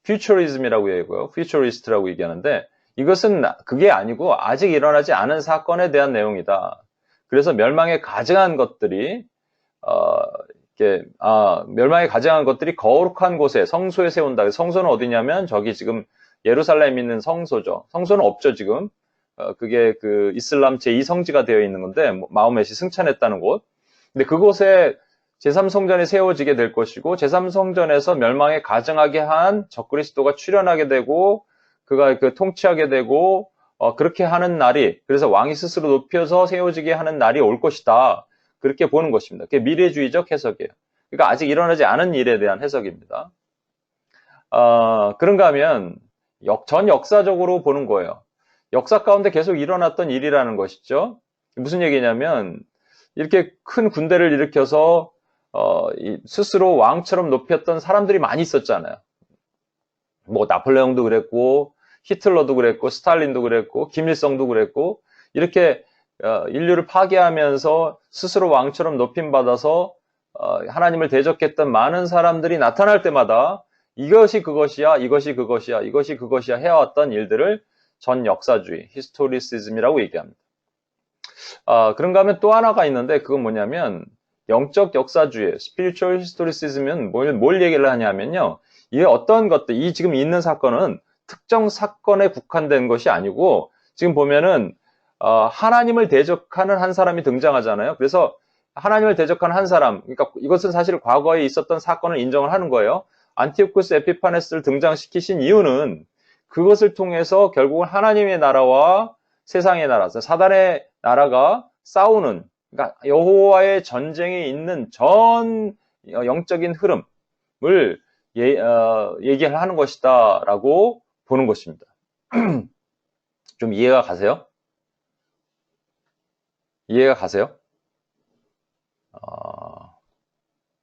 퓨처리즘이라고 얘기하고요. 퓨처리스트라고 얘기하는데 이것은 그게 아니고 아직 일어나지 않은 사건에 대한 내용이다. 그래서 멸망에 가증한 것들이 멸망에 가증한 것들이 거룩한 곳에 성소에 세운다. 성소는 어디냐면 저기 지금 예루살렘에 있는 성소죠. 성소는 없죠 지금. 그게 그 이슬람 제2성지가 되어 있는 건데 마호멧이 승천했다는 곳. 근데 그곳에 제3성전이 세워지게 될 것이고 제3성전에서 멸망에 가증하게 한 적그리스도가 출현하게 되고 그가 그 통치하게 되고 그렇게 하는 날이 그래서 왕이 스스로 높여서 세워지게 하는 날이 올 것이다. 그렇게 보는 것입니다. 그게 미래주의적 해석이에요. 그러니까 아직 일어나지 않은 일에 대한 해석입니다. 그런가 하면 전 역사적으로 보는 거예요. 역사 가운데 계속 일어났던 일이라는 것이죠. 무슨 얘기냐면 이렇게 큰 군대를 일으켜서 스스로 왕처럼 높였던 사람들이 많이 있었잖아요. 뭐 나폴레옹도 그랬고 히틀러도 그랬고 스탈린도 그랬고 김일성도 그랬고 이렇게 인류를 파괴하면서 스스로 왕처럼 높임받아서 하나님을 대적했던 많은 사람들이 나타날 때마다 이것이 그것이야, 이것이 그것이야, 이것이 그것이야 해왔던 일들을 전 역사주의, 히스토리시즘이라고 얘기합니다. 그런가 하면 또 하나가 있는데 그건 뭐냐면 영적 역사주의, spiritual historicism은 뭘 얘기를 하냐면요. 이 어떤 것들, 이 지금 있는 사건은 특정 사건에 국한된 것이 아니고 지금 보면은 하나님을 대적하는 한 사람이 등장하잖아요. 그래서 하나님을 대적하는 한 사람, 그러니까 이것은 사실 과거에 있었던 사건을 인정을 하는 거예요. 안티오쿠스 에피파네스를 등장시키신 이유는 그것을 통해서 결국은 하나님의 나라와 세상의 나라, 사단의 나라가 싸우는, 그러니까 여호와의 전쟁에 있는 전 영적인 흐름을 얘기를 하는 것이다라고 보는 것입니다. 좀 이해가 가세요? 이해가 가세요?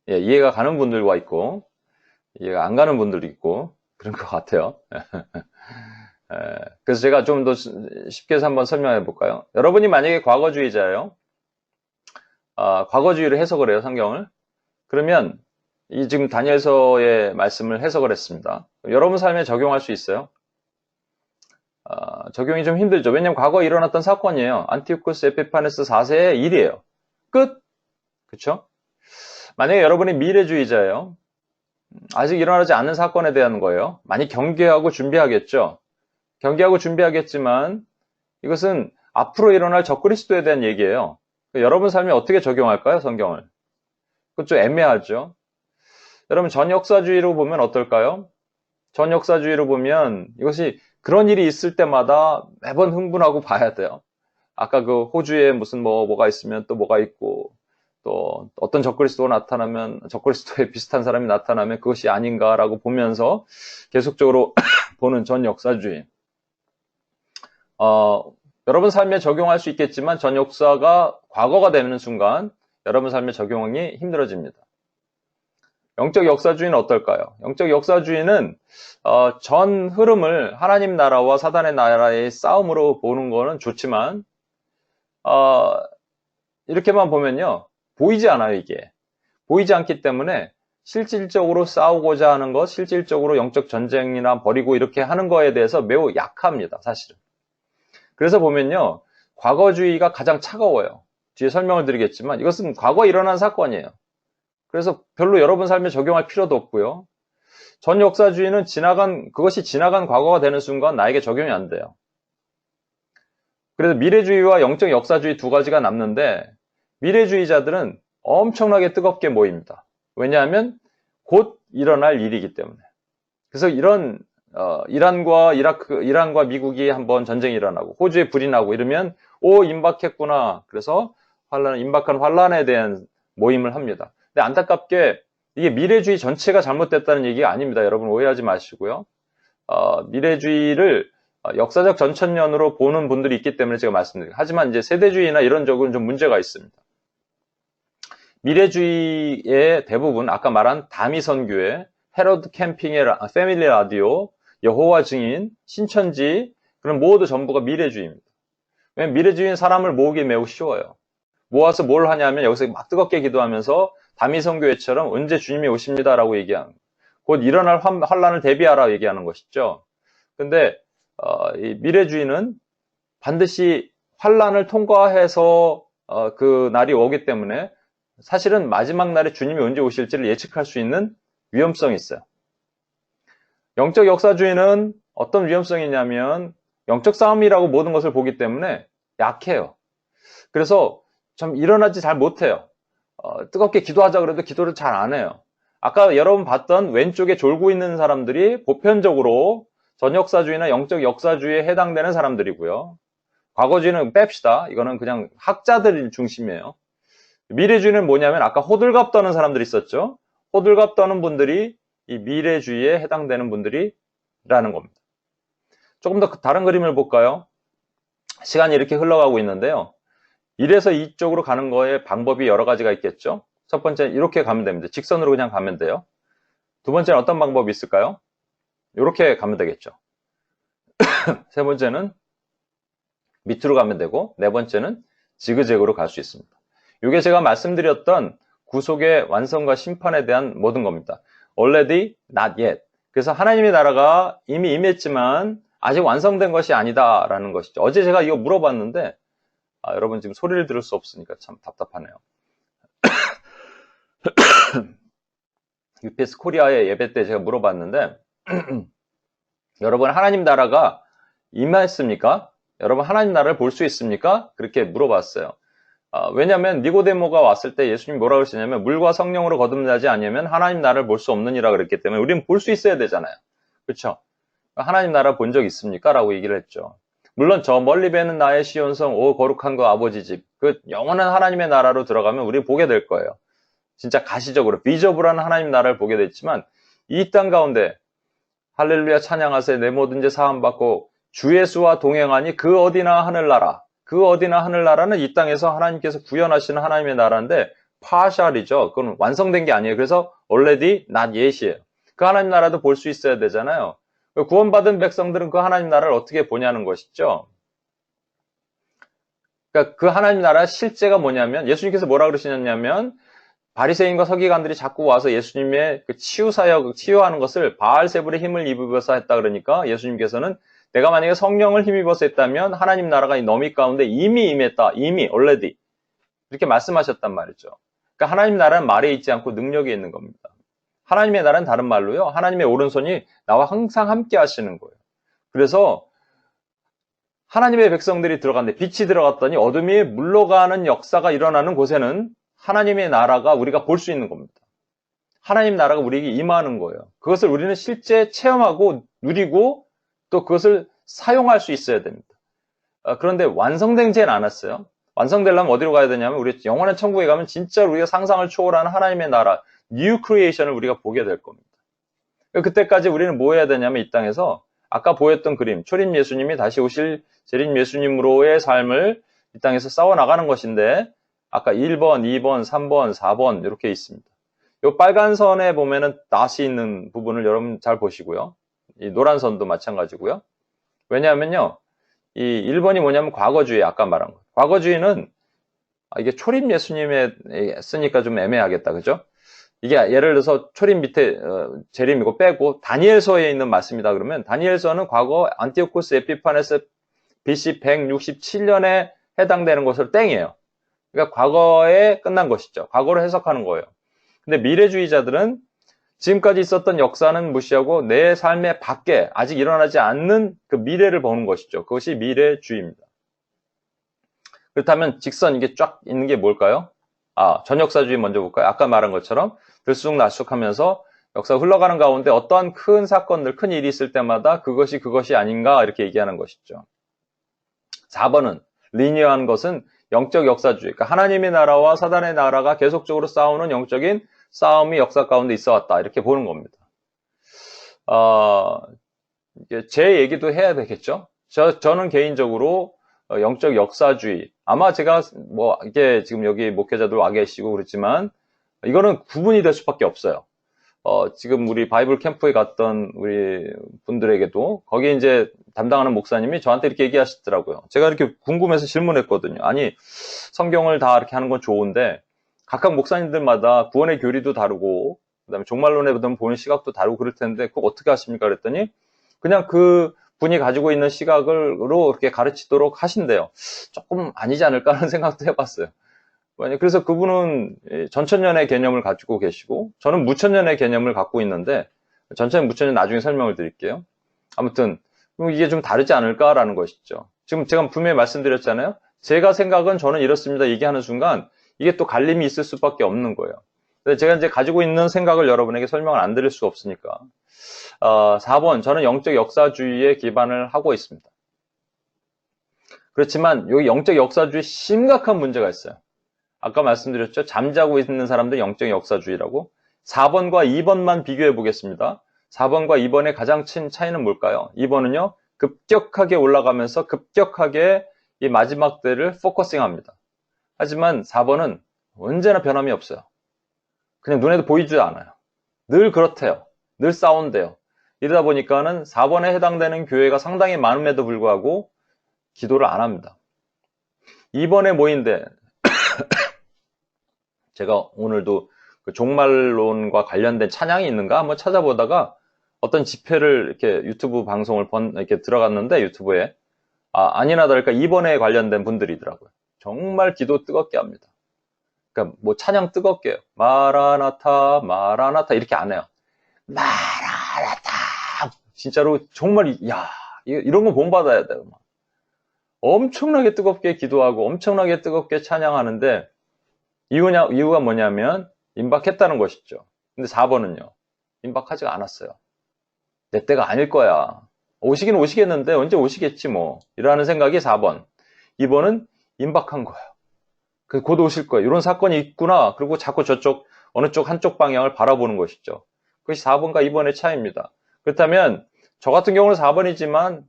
예, 이해가 가는 분들과 있고 이해가 안 가는 분들도 있고 그런 것 같아요. 그래서 제가 좀 더 쉽게 해서 한번 설명해 볼까요? 여러분이 만약에 과거주의자예요. 과거주의로 해석을 해요, 성경을. 그러면 이 지금 다니엘서의 말씀을 해석을 했습니다. 여러분 삶에 적용할 수 있어요? 적용이 좀 힘들죠. 왜냐하면 과거에 일어났던 사건이에요. 안티오쿠스 에피파네스 4세의 일이에요. 끝. 그렇죠? 만약에 여러분이 미래주의자예요. 아직 일어나지 않은 사건에 대한 거예요. 많이 경계하고 준비하겠죠. 경계하고 준비하겠지만 이것은 앞으로 일어날 적그리스도에 대한 얘기예요. 여러분 삶에 어떻게 적용할까요? 성경을. 그것 좀 애매하죠. 여러분 전역사주의로 보면 어떨까요? 전역사주의로 보면 이것이 그런 일이 있을 때마다 매번 흥분하고 봐야 돼요. 아까 그 호주에 무슨 뭐가 있으면 또 뭐가 있고 또 어떤 적그리스도가 나타나면 적그리스도에 비슷한 사람이 나타나면 그것이 아닌가라고 보면서 계속적으로 보는 전역사주의. 여러분 삶에 적용할 수 있겠지만 전 역사가 과거가 되는 순간 여러분 삶에 적용하기 힘들어집니다. 영적 역사주의는 어떨까요? 영적 역사주의는 전 흐름을 하나님 나라와 사단의 나라의 싸움으로 보는 거는 좋지만 이렇게만 보면요. 보이지 않아요, 이게. 보이지 않기 때문에 실질적으로 싸우고자 하는 것, 실질적으로 영적 전쟁이나 벌이고 이렇게 하는 거에 대해서 매우 약합니다, 사실은. 그래서 보면요, 과거주의가 가장 차가워요. 뒤에 설명을 드리겠지만 이것은 과거에 일어난 사건이에요. 그래서 별로 여러분 삶에 적용할 필요도 없고요. 전 역사주의는 그것이 지나간 과거가 되는 순간 나에게 적용이 안 돼요. 그래서 미래주의와 영적 역사주의 두 가지가 남는데, 미래주의자들은 엄청나게 뜨겁게 모입니다. 왜냐하면 곧 일어날 일이기 때문에. 그래서 이란과 미국이 한번 전쟁이 일어나고 호주에 불이 나고 이러면 임박했구나. 그래서 임박한 환란에 대한 모임을 합니다. 근데 안타깝게 이게 미래주의 전체가 잘못됐다는 얘기가 아닙니다. 여러분 오해하지 마시고요. 미래주의를 역사적 전천년으로 보는 분들이 있기 때문에 제가 말씀드립니다. 하지만 이제 세대주의나 이런 쪽은 좀 문제가 있습니다. 미래주의의 대부분 아까 말한 다미선교회, 헤로드 캠핑의 패밀리 라디오, 여호와 증인, 신천지 그런 모두 전부가 미래주의입니다. 왜냐하면 미래주의는 사람을 모으기 매우 쉬워요. 모아서 뭘 하냐면 여기서 막 뜨겁게 기도하면서 다미선교회처럼 언제 주님이 오십니다라고 얘기하는, 곧 일어날 환란을 대비하라 얘기하는 것이죠. 근데 이 미래주의는 반드시 환란을 통과해서 그 날이 오기 때문에 사실은 마지막 날에 주님이 언제 오실지를 예측할 수 있는 위험성이 있어요. 영적 역사주의는 어떤 위험성이 있냐면 영적 싸움이라고 모든 것을 보기 때문에 약해요. 그래서 좀 일어나지 잘 못해요. 뜨겁게 기도하자 그래도 기도를 잘 안 해요. 아까 여러분 봤던 왼쪽에 졸고 있는 사람들이 보편적으로 전역사주의나 영적 역사주의에 해당되는 사람들이고요. 과거주의는 뺍시다. 이거는 그냥 학자들 중심이에요. 미래주의는 뭐냐면 아까 호들갑 떠는 사람들이 있었죠. 호들갑 떠는 분들이 이 미래주의에 해당되는 분들이라는 겁니다. 조금 더 다른 그림을 볼까요? 시간이 이렇게 흘러가고 있는데요. 이래서 이쪽으로 가는 거에 방법이 여러 가지가 있겠죠. 첫 번째 이렇게 가면 됩니다. 직선으로 그냥 가면 돼요. 두 번째는 어떤 방법이 있을까요? 이렇게 가면 되겠죠. 세 번째는 밑으로 가면 되고, 네 번째는 지그재그로 갈 수 있습니다. 이게 제가 말씀드렸던 구속의 완성과 심판에 대한 모든 겁니다. Already, not yet. 그래서 하나님의 나라가 이미 임했지만 아직 완성된 것이 아니다라는 것이죠. 어제 제가 이거 물어봤는데 여러분 지금 소리를 들을 수 없으니까 참 답답하네요. UPS 코리아의 예배 때 제가 물어봤는데 여러분 하나님 나라가 임했습니까? 여러분 하나님 나라를 볼 수 있습니까? 그렇게 물어봤어요. 왜냐하면 니고데모가 왔을 때 예수님이 뭐라고 하시냐면 물과 성령으로 거듭나지 않으면 하나님 나라를 볼 수 없느니라 그랬기 때문에 우리는 볼 수 있어야 되잖아요. 그렇죠? 하나님 나라 본 적 있습니까? 라고 얘기를 했죠. 물론 저 멀리 뵈는 나의 시온성 오 거룩한 거 아버지 집, 그 영원한 하나님의 나라로 들어가면 우리 보게 될 거예요. 진짜 가시적으로 비저블한 하나님 나라를 보게 됐지만 이 땅 가운데 할렐루야 찬양하세 내 모든 죄 사함 받고 주 예수와 동행하니 그 어디나 하늘나라, 그 어디나 하늘나라는 이 땅에서 하나님께서 구현하시는 하나님의 나라인데 파샬이죠. 그건 완성된 게 아니에요. 그래서 already not yet이에요. 그 하나님 나라도 볼 수 있어야 되잖아요. 구원받은 백성들은 그 하나님 나라를 어떻게 보냐는 것이죠. 그러니까 그 하나님 나라 실제가 뭐냐면 예수님께서 뭐라 그러시냐면 바리새인과 서기관들이 자꾸 와서 예수님의 그 치유사역, 치유하는 것을 바알세불의 힘을 입어서 했다 그러니까 예수님께서는 내가 만약에 성령을 힘입어서 했다면 하나님 나라가 이 너미 가운데 이미 임했다. 이미 already 이렇게 말씀하셨단 말이죠. 그러니까 하나님 나라는 말에 있지 않고 능력에 있는 겁니다. 하나님의 나라는 다른 말로요. 하나님의 오른손이 나와 항상 함께 하시는 거예요. 그래서 하나님의 백성들이 들어갔는데 빛이 들어갔더니 어둠이 물러가는 역사가 일어나는 곳에는 하나님의 나라가 우리가 볼 수 있는 겁니다. 하나님 나라가 우리에게 임하는 거예요. 그것을 우리는 실제 체험하고 누리고 또 그것을 사용할 수 있어야 됩니다. 그런데 완성되지는 않았어요. 완성되려면 어디로 가야 되냐면 우리 영원한 천국에 가면 진짜 우리가 상상을 초월하는 하나님의 나라, 뉴 크리에이션을 우리가 보게 될 겁니다. 그때까지 우리는 뭐 해야 되냐면 이 땅에서 아까 보였던 그림, 초림 예수님이 다시 오실 재림 예수님으로의 삶을 이 땅에서 싸워나가는 것인데 아까 1번, 2번, 3번, 4번 이렇게 있습니다. 이 빨간 선에 보면은 낫이 있는 부분을 여러분 잘 보시고요. 이 노란 선도 마찬가지고요. 왜냐하면요. 이 1번이 뭐냐면 과거주의, 아까 말한 거. 과거주의는 이게 초림 예수님에 쓰니까 좀 애매하겠다. 그죠? 이게 예를 들어서 초림 밑에 재림이고 빼고 다니엘서에 있는 말씀이다 그러면 다니엘서는 과거 안티오코스 에피파네스 BC 167년에 해당되는 것으로 땡이에요. 그러니까 과거에 끝난 것이죠. 과거로 해석하는 거예요. 근데 미래주의자들은 지금까지 있었던 역사는 무시하고 내 삶의 밖에 아직 일어나지 않는 그 미래를 보는 것이죠. 그것이 미래주의입니다. 그렇다면 직선 이게 쫙 있는 게 뭘까요? 전역사주의 먼저 볼까요? 아까 말한 것처럼 들쑥날쑥하면서 역사가 흘러가는 가운데 어떠한 큰 사건들, 큰 일이 있을 때마다 그것이 아닌가 이렇게 얘기하는 것이죠. 4번은 리니어한 것은 영적 역사주의. 그러니까 하나님의 나라와 사단의 나라가 계속적으로 싸우는 영적인 싸움이 역사 가운데 있어 왔다. 이렇게 보는 겁니다. 제 얘기도 해야 되겠죠? 저는 개인적으로 영적 역사주의. 아마 제가 이게 지금 여기 목회자들 와 계시고 그렇지만 이거는 구분이 될 수밖에 없어요. 지금 우리 바이블 캠프에 갔던 우리 분들에게도 거기 이제 담당하는 목사님이 저한테 이렇게 얘기하시더라고요. 제가 이렇게 궁금해서 질문했거든요. 아니, 성경을 다 이렇게 하는 건 좋은데 각각 목사님들마다 구원의 교리도 다르고 그다음에 종말론에 보는 시각도 다르고 그럴 텐데 그거 어떻게 하십니까? 그랬더니 그냥 그 분이 가지고 있는 시각으로 이렇게 가르치도록 하신대요. 조금 아니지 않을까 하는 생각도 해봤어요. 그래서 그분은 전천년의 개념을 가지고 계시고 저는 무천년의 개념을 갖고 있는데 전천년, 무천년 나중에 설명을 드릴게요. 아무튼 이게 좀 다르지 않을까라는 것이죠. 지금 제가 분명히 말씀드렸잖아요. 제가 생각은 저는 이렇습니다. 얘기하는 순간 이게 또 갈림이 있을 수밖에 없는 거예요. 제가 이제 가지고 있는 생각을 여러분에게 설명을 안 드릴 수가 없으니까. 4번, 저는 영적 역사주의에 기반을 하고 있습니다. 그렇지만 여기 영적 역사주의에 심각한 문제가 있어요. 아까 말씀드렸죠. 잠자고 있는 사람들이 영적 역사주의라고. 4번과 2번만 비교해 보겠습니다. 4번과 2번의 가장 큰 차이는 뭘까요? 2번은요. 급격하게 올라가면서 급격하게 이 마지막 때를 포커싱합니다. 하지만 4번은 언제나 변함이 없어요. 그냥 눈에도 보이지도 않아요. 늘 그렇대요. 늘 싸운대요. 이러다 보니까는 4번에 해당되는 교회가 상당히 많음에도 불구하고 기도를 안 합니다. 2번에 모인데 제가 오늘도 그 종말론과 관련된 찬양이 있는가 한번 찾아보다가 어떤 집회를 이렇게 유튜브 방송을 이렇게 들어갔는데 유튜브에 아니나 다를까 2번에 관련된 분들이더라고요. 정말 기도 뜨겁게 합니다. 그러니까 뭐 찬양 뜨겁게 해요. 마라나타 마라나타 이렇게 안 해요. 마라나타 진짜로 정말 이런 거 본받아야 돼요. 엄청나게 뜨겁게 기도하고 엄청나게 뜨겁게 찬양하는데 이유가 뭐냐면 임박했다는 것이죠. 근데 4번은요. 임박하지가 않았어요. 내 때가 아닐 거야. 오시긴 오시겠는데 언제 오시겠지 뭐. 이라는 생각이 4번. 2번은 임박한 거예요. 곧 오실 거예요. 이런 사건이 있구나. 그리고 자꾸 어느 쪽 한쪽 방향을 바라보는 것이죠. 그것이 4번과 2번의 차이입니다. 그렇다면 저 같은 경우는 4번이지만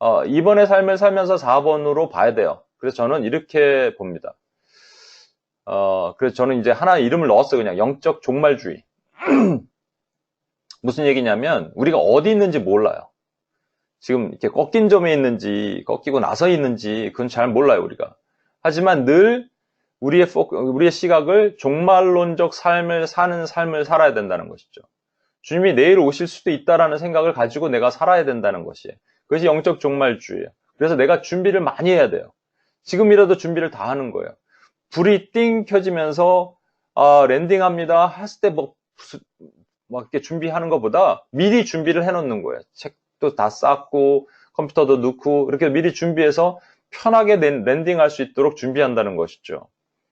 2번의 삶을 살면서 4번으로 봐야 돼요. 그래서 저는 이렇게 봅니다. 그래서 저는 이제 하나 이름을 넣었어요. 그냥 영적 종말주의. 무슨 얘기냐면 우리가 어디 있는지 몰라요. 지금 이렇게 꺾인 점에 있는지 꺾이고 나서 있는지 그건 잘 몰라요 우리가. 하지만 늘 우리의 시각을 종말론적 삶을 사는 삶을 살아야 된다는 것이죠. 주님이 내일 오실 수도 있다라는 생각을 가지고 내가 살아야 된다는 것이에요. 그것이 영적 종말주의예요. 그래서 내가 준비를 많이 해야 돼요. 지금이라도 준비를 다 하는 거예요. 불이 띵 켜지면서 랜딩합니다 했을 때 막 이렇게 준비하는 것보다 미리 준비를 해놓는 거예요. 책도 다 쌓고 컴퓨터도 넣고 이렇게 미리 준비해서 편하게 랜딩할 수 있도록 준비한다는 것이죠.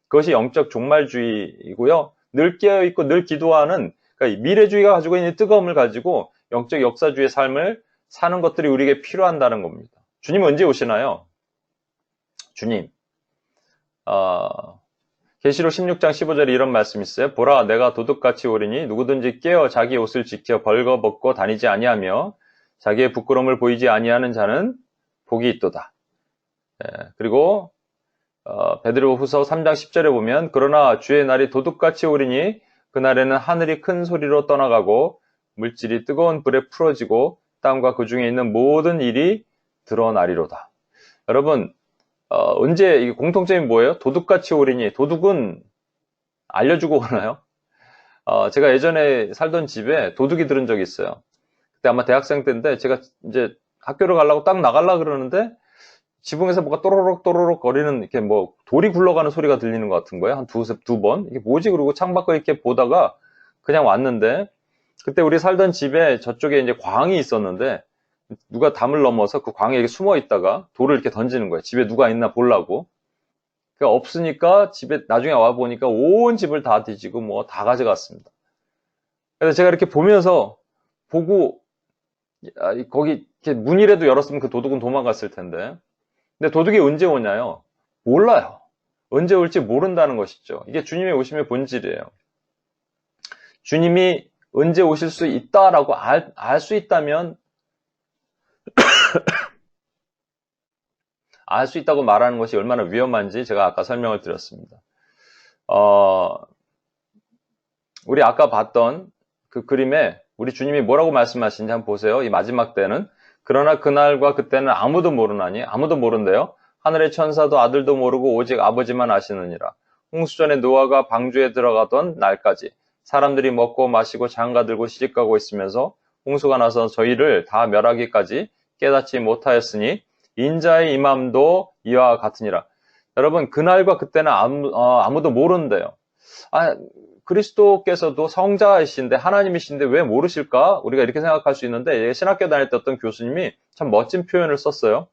그것이 영적 종말주의이고요. 늘 깨어있고 늘 기도하는 그러니까 미래주의가 가지고 있는 뜨거움을 가지고 영적 역사주의의 삶을 사는 것들이 우리에게 필요한다는 겁니다. 주님 언제 오시나요? 주님 계시록 16장 15절에 이런 말씀이 있어요. 보라 내가 도둑같이 오리니 누구든지 깨어 자기 옷을 지켜 벌거벗고 다니지 아니하며 자기의 부끄러움을 보이지 아니하는 자는 복이 있도다. 그리고 베드로후서 3장 10절에 보면 그러나 주의 날이 도둑같이 오리니 그날에는 하늘이 큰 소리로 떠나가고 물질이 뜨거운 불에 풀어지고 땅과 그 중에 있는 모든 일이 드러나리로다. 여러분 언제 이게 공통점이 뭐예요? 도둑같이 오리니 도둑은 알려주고 오나요? 제가 예전에 살던 집에 도둑이 들은 적이 있어요. 그때 아마 대학생 때인데 제가 이제 학교를 가려고 딱 나가려고 그러는데 지붕에서 뭐가 또로록 또로록 거리는 이렇게 뭐 돌이 굴러가는 소리가 들리는 것 같은 거예요. 한 두 번. 이게 뭐지? 그러고 창밖을 이렇게 보다가 그냥 왔는데 그때 우리 살던 집에 저쪽에 이제 광이 있었는데 누가 담을 넘어서 그 광에 이렇게 숨어 있다가 돌을 이렇게 던지는 거예요. 집에 누가 있나 보려고. 그러니까 없으니까 집에 나중에 와 보니까 온 집을 다 뒤지고 뭐 다 가져갔습니다. 그래서 제가 이렇게 보면서 보고 거기 이렇게 문이라도 열었으면 그 도둑은 도망갔을 텐데. 근데 도둑이 언제 오냐요? 몰라요. 언제 올지 모른다는 것이죠. 이게 주님의 오심의 본질이에요. 주님이 언제 오실 수 있다라고 알 수 있다면 알 수 있다고 말하는 것이 얼마나 위험한지 제가 아까 설명을 드렸습니다. 우리 아까 봤던 그 그림에 우리 주님이 뭐라고 말씀하시는지 한번 보세요. 이 마지막 때는 그러나 그날과 그때는 아무도 모르나니 아무도 모른대요. 하늘의 천사도 아들도 모르고 오직 아버지만 아시느니라. 홍수전에 노아가 방주에 들어가던 날까지 사람들이 먹고 마시고 장가들고 시집가고 있으면서 홍수가 나서 저희를 다 멸하기까지 깨닫지 못하였으니 인자의 임함도 이와 같으니라. 여러분 그날과 그때는 아무도 모른대요. 그리스도께서도 성자이신데 하나님이신데 왜 모르실까? 우리가 이렇게 생각할 수 있는데 신학교 다닐 때 어떤 교수님이 참 멋진 표현을 썼어요.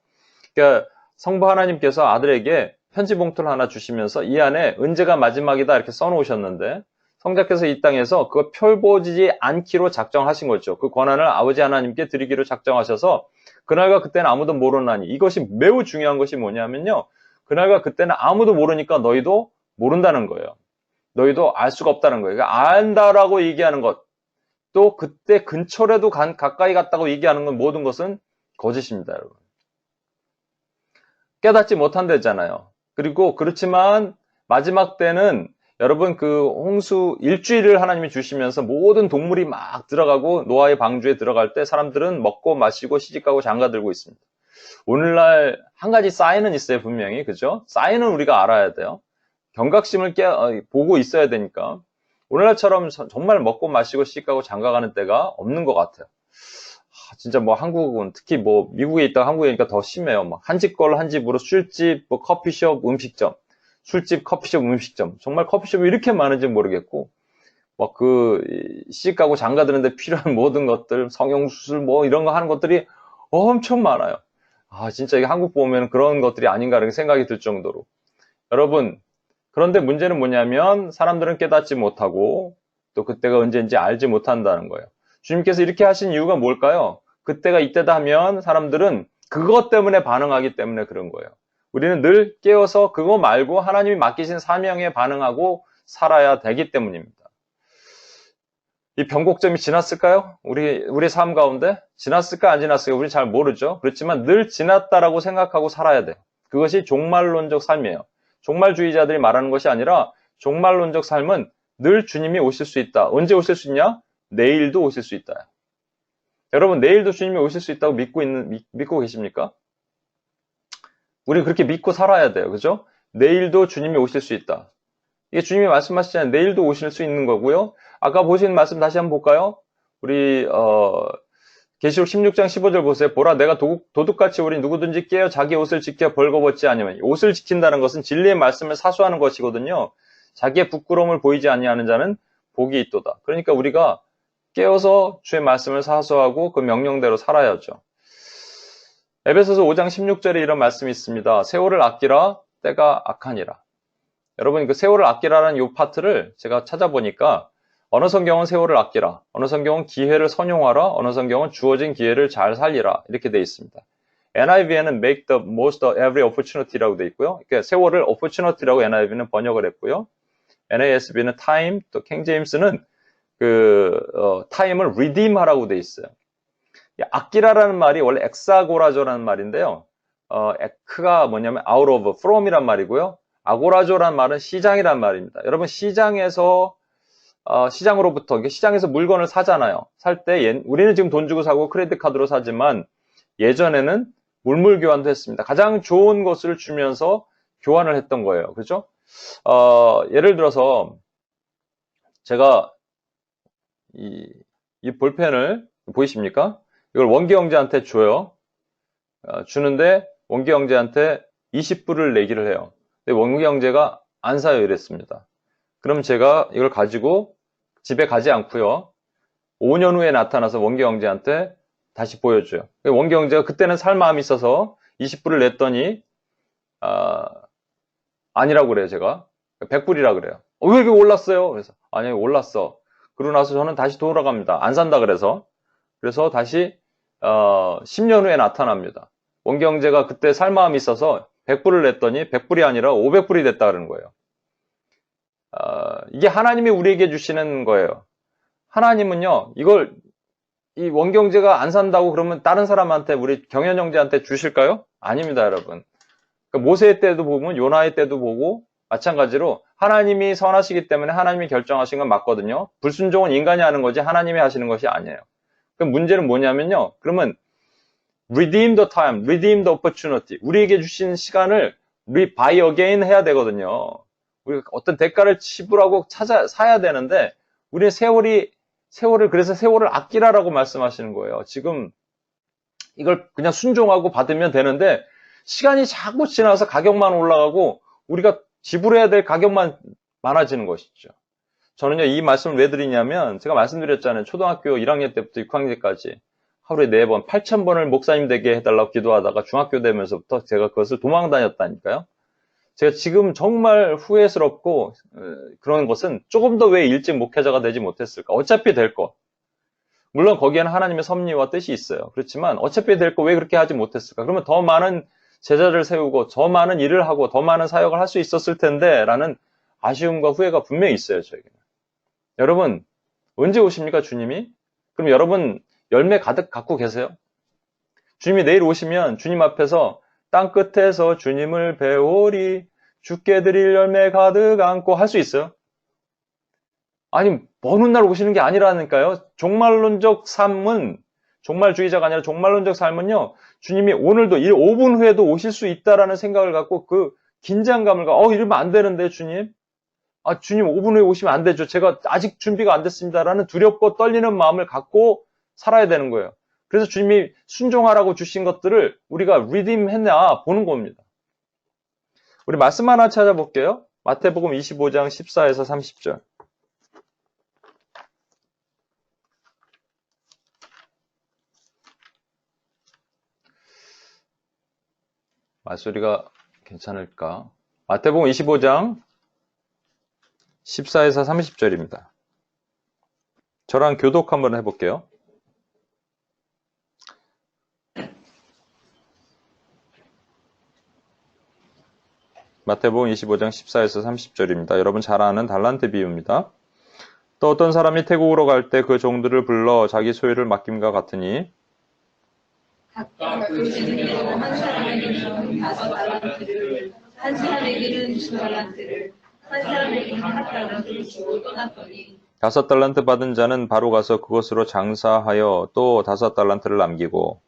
그러니까 성부 하나님께서 아들에게 편지 봉투를 하나 주시면서 이 안에 언제가 마지막이다 이렇게 써놓으셨는데 성자께서 이 땅에서 그거 펼보지지 않기로 작정하신 거죠. 그 권한을 아버지 하나님께 드리기로 작정하셔서 그날과 그때는 아무도 모르나니 이것이 매우 중요한 것이 뭐냐면요. 그날과 그때는 아무도 모르니까 너희도 모른다는 거예요. 너희도 알 수가 없다는 거예요. 그러니까 안다라고 얘기하는 것, 또 그때 근처라도 가까이 갔다고 얘기하는 건 모든 것은 거짓입니다, 여러분. 깨닫지 못한다잖아요. 그리고 그렇지만 마지막 때는 여러분 그 홍수 일주일을 하나님이 주시면서 모든 동물이 막 들어가고 노아의 방주에 들어갈 때 사람들은 먹고 마시고 시집가고 장가들고 있습니다. 오늘날 한 가지 사인은 있어요, 분명히. 그죠? 사인은 우리가 알아야 돼요. 경각심을 보고 있어야 되니까. 오늘날처럼 정말 먹고 마시고 시집가고 장가가는 때가 없는 것 같아요. 진짜 뭐 한국은 특히 뭐 미국에 있다가 한국에 있으니까 더 심해요. 막 한 집 걸로 한 집으로 술집, 뭐 커피숍, 음식점, 술집, 커피숍, 음식점. 정말 커피숍이 이렇게 많은지 모르겠고, 막 시집가고 장가드는데 필요한 모든 것들, 성형수술 뭐 이런 거 하는 것들이 엄청 많아요. 진짜 이게 한국 보면 그런 것들이 아닌가 이렇게 생각이 들 정도로. 여러분, 그런데 문제는 뭐냐면 사람들은 깨닫지 못하고 또 그때가 언제인지 알지 못한다는 거예요. 주님께서 이렇게 하신 이유가 뭘까요? 그때가 이때다 하면 사람들은 그것 때문에 반응하기 때문에 그런 거예요. 우리는 늘 깨어서 그거 말고 하나님이 맡기신 사명에 반응하고 살아야 되기 때문입니다. 이 변곡점이 지났을까요? 우리 삶 가운데 지났을까 안 지났을까 우리 잘 모르죠. 그렇지만 늘 지났다라고 생각하고 살아야 돼요. 그것이 종말론적 삶이에요. 종말주의자들이 말하는 것이 아니라 종말론적 삶은 늘 주님이 오실 수 있다. 언제 오실 수 있냐? 내일도 오실 수 있다. 여러분 내일도 주님이 오실 수 있다고 믿고 계십니까? 우리 그렇게 믿고 살아야 돼요. 그죠? 내일도 주님이 오실 수 있다. 이게 주님이 말씀하시잖아요. 내일도 오실 수 있는 거고요. 아까 보신 말씀 다시 한번 볼까요? 우리 계시록 16장 15절 보세요. 보라 내가 도둑같이 우리 누구든지 깨어 자기 옷을 지켜 벌거벗지 아니하면 옷을 지킨다는 것은 진리의 말씀을 사수하는 것이거든요. 자기의 부끄러움을 보이지 아니하는 자는 복이 있도다. 그러니까 우리가 깨어서 주의 말씀을 사수하고 그 명령대로 살아야죠. 에베소서 5장 16절에 이런 말씀이 있습니다. 세월을 아끼라 때가 악하니라. 여러분 그 세월을 아끼라는 이 파트를 제가 찾아보니까 어느 성경은 세월을 아끼라, 어느 성경은 기회를 선용하라, 어느 성경은 주어진 기회를 잘 살리라 이렇게 되어 있습니다. NIV에는 make the most of every opportunity라고 되어 있고요. 그러니까 세월을 opportunity라고 NIV는 번역을 했고요. NASB는 time, 또 킹제임스는 time을 redeem하라고 되어 있어요. 아끼라라는 말이 원래 엑사고라조라는 말인데요. 에크가 뭐냐면 out of, from이란 말이고요. 아고라조라는 말은 시장이란 말입니다. 여러분 시장에서 시장으로부터 시장에서 물건을 사잖아요. 살 때 우리는 지금 돈 주고 사고 크레딧 카드로 사지만 예전에는 물물 교환도 했습니다. 가장 좋은 것을 주면서 교환을 했던 거예요. 그렇죠? 예를 들어서 제가 이 볼펜을 보이십니까? 이걸 원기 형제한테 줘요. 주는데 원기 형제한테 20불을 내기를 해요. 근데 원기 형제가 안 사요 이랬습니다. 그럼 제가 이걸 가지고 집에 가지 않고요. 5년 후에 나타나서 원기 형제한테 다시 보여줘요. 원기 형제가 그때는 살 마음이 있어서 20불을 냈더니 아니라고 그래요. 제가 100불이라 그래요. 왜 이렇게 올랐어요? 그래서 아니 올랐어. 그러고 나서 저는 다시 돌아갑니다. 안 산다 그래서 다시 10년 후에 나타납니다. 원기 형제가 그때 살 마음이 있어서 100불을 냈더니 100불이 아니라 500불이 됐다 그러는 거예요. 이게 하나님이 우리에게 주시는 거예요. 하나님은요, 이 원기 형제가 안 산다고 그러면 다른 사람한테, 우리 경현 형제한테 주실까요? 아닙니다, 여러분. 그러니까 모세의 때도 보면, 요나의 때도 보고, 마찬가지로 하나님이 선하시기 때문에 하나님이 결정하신 건 맞거든요. 불순종은 인간이 하는 거지 하나님이 하시는 것이 아니에요. 그럼 문제는 뭐냐면요. 그러면 redeem the time, redeem the opportunity. 우리에게 주신 시간을 buy again 해야 되거든요. 우리가 어떤 대가를 지불하고 사야 되는데 우리는 그래서 세월을 아끼라라고 말씀하시는 거예요. 지금 이걸 그냥 순종하고 받으면 되는데 시간이 자꾸 지나서 가격만 올라가고 우리가 지불해야 될 가격만 많아지는 것이죠. 저는요, 이 말씀을 왜 드리냐면 제가 말씀드렸잖아요. 초등학교 1학년 때부터 6학년까지 하루에 4번, 8,000번을 목사님 되게 해달라고 기도하다가 중학교 되면서부터 제가 그것을 도망 다녔다니까요. 제가 지금 정말 후회스럽고 그런 것은 조금 더 왜 일찍 목회자가 되지 못했을까? 어차피 될 거. 물론 거기에는 하나님의 섭리와 뜻이 있어요. 그렇지만 어차피 될 거 왜 그렇게 하지 못했을까? 그러면 더 많은 제자를 세우고 더 많은 일을 하고 더 많은 사역을 할 수 있었을 텐데 라는 아쉬움과 후회가 분명히 있어요. 저에게는. 여러분 언제 오십니까 주님이? 그럼 여러분 열매 가득 갖고 계세요? 주님이 내일 오시면 주님 앞에서 땅 끝에서 주님을 배우리 주께 드릴 열매 가득 안고 할 수 있어요? 아니 먼 훗날 오시는 게 아니라니까요. 종말론적 삶은 종말주의자가 아니라 종말론적 삶은요. 주님이 오늘도 5분 후에도 오실 수 있다라는 생각을 갖고 그 긴장감을 갖고 이러면 안 되는데 주님. 주님 5분 후에 오시면 안 되죠. 제가 아직 준비가 안 됐습니다라는 두렵고 떨리는 마음을 갖고 살아야 되는 거예요. 그래서 주님이 순종하라고 주신 것들을 우리가 리딤 했냐 보는 겁니다. 우리 말씀 하나 찾아볼게요. 마태복음 25장 14에서 30절. 말소리가 괜찮을까? 마태복음 25장 14에서 30절입니다. 저랑 교독 한번 해볼게요. 마태복음 25장 14에서 30절입니다. 여러분 잘 아는 달란트 비유입니다. 또 어떤 사람이 태국으로 갈 때 그 종들을 불러 자기 소유를 맡김과 같으니 각각 그 재능대로 한 사람에게는 5달란트를, 한 사람에게는 2달란트를, 한 사람에게는 1달란트를 주고 떠났더니 5달란트 받은 자는 바로 가서 그것으로 장사하여 또 5달란트를 남기고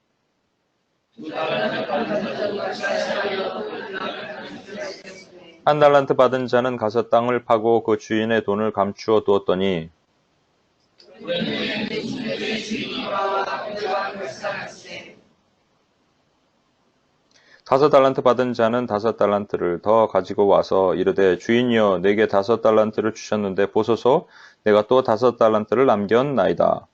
2달란트 받은 자도 장사하여 또 2달란트를 주었으되 1달란트 받은 자는 가서 땅을 파고 그 주인의 돈을 감추어 두었더니 우리는 내 주인이 와와 그와 결산할세 5달란트 받은 자는 5달란트를 더 가지고 와서 이르되 주인이여 내게 5달란트를 주셨는데 보소서 내가 또 5달란트를 남겼나이다.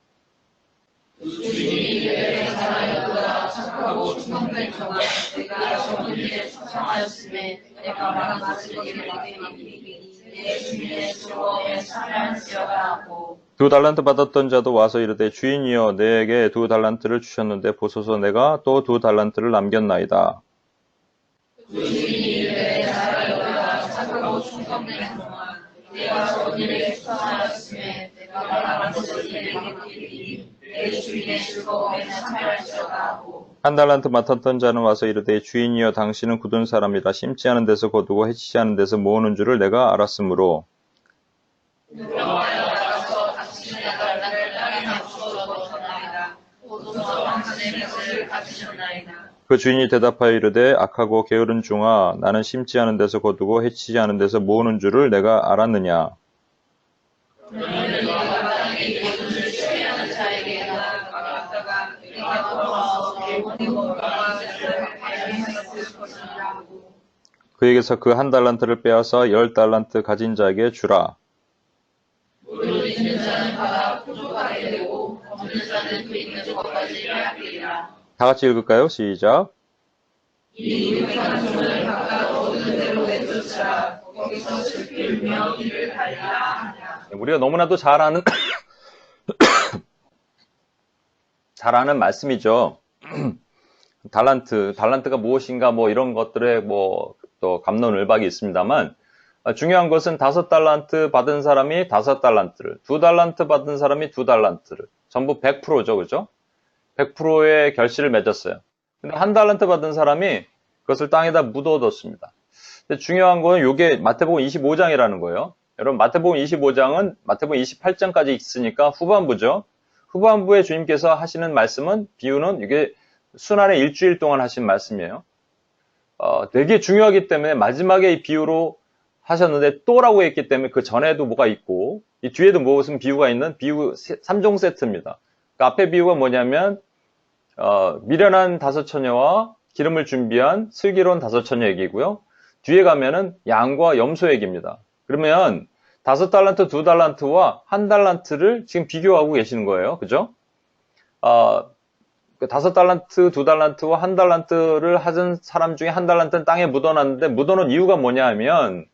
주인이 내 사랑하였도다 착하고 충성된 종아 내가 적은 일에 충성하였음에 내가 말한 것을 너에게 맡기니 내 주인의 즐거움에 참여할지어다 하고 2달란트 받았던 자도 와서 이르되 주인이여 내게 2달란트를 주셨는데 보소서 내가 또 2달란트를 남겼나이다. 주인이 내 사랑하였도다 착하고 충성된 종아 내가 적은 일에 충성하였음에 내가 말한 것을 너에게 맡기니 내 주인의 즐거움에 참여할지어다 하고 1달란트 맡았던 자는 와서 이르되 주인이여 당신은 굳은 사람이라 심지 않은 데서 거두고 해치지 않은 데서 모으는 줄을 내가 알았으므로 들어와서 당신의 달란트를 땅에 감추어 두었나이다. 보소서 당신의 빚을 갚으셨나이다. 그 주인이 대답하여 이르되 악하고 게으른 종아 나는 심지 않은 데서 거두고 해치지 않은 데서 모으는 줄을 내가 알았느냐. 너는 네가 땅에 모든 줄 하고 그에게서 그 1달란트를 빼앗아 10달란트 가진 자에게 주라. 물을 있는 자는 받아 부족하게 되고 없는 자는 그 있는 것까지 빼앗기리라. 다 같이 읽을까요? 시작. 이 유익한 종을 각각 얻은 대로 내쫓으라. 거기서 슬피 울며 이를 달리라 하니라. 우리가 너무나도 잘 아는 말씀이죠. 달란트가 무엇인가 뭐 이런 것들에 뭐 또 갑론을박이 있습니다만 중요한 것은 5달란트 받은 사람이 5달란트를, 2달란트 받은 사람이 2달란트를 전부 100%죠, 그죠? 100%의 결실을 맺었어요. 근데 1달란트 받은 사람이 그것을 땅에다 묻어뒀습니다. 근데 중요한 건 이게 마태복음 25장이라는 거예요. 여러분 마태복음 25장은 마태복음 28장까지 있으니까 후반부죠. 후반부에 주님께서 하시는 말씀은 비유는 이게 순환의 일주일 동안 하신 말씀이에요. 되게 중요하기 때문에 마지막에 이 비유로 하셨는데 또라고 했기 때문에 그 전에도 뭐가 있고 이 뒤에도 무슨 비유가 있는 비유 3종 세트입니다. 그 앞에 비유가 뭐냐면 미련한 5처녀와 기름을 준비한 슬기로운 5처녀 얘기고요. 뒤에 가면은 양과 염소 얘기입니다. 그러면 5달란트, 2달란트와 1달란트를 지금 비교하고 계시는 거예요. 그죠? 5달란트, 2달란트와 1달란트를 하던 사람 중에 1달란트는 땅에 묻어놨는데 묻어놓은 이유가 뭐냐 하면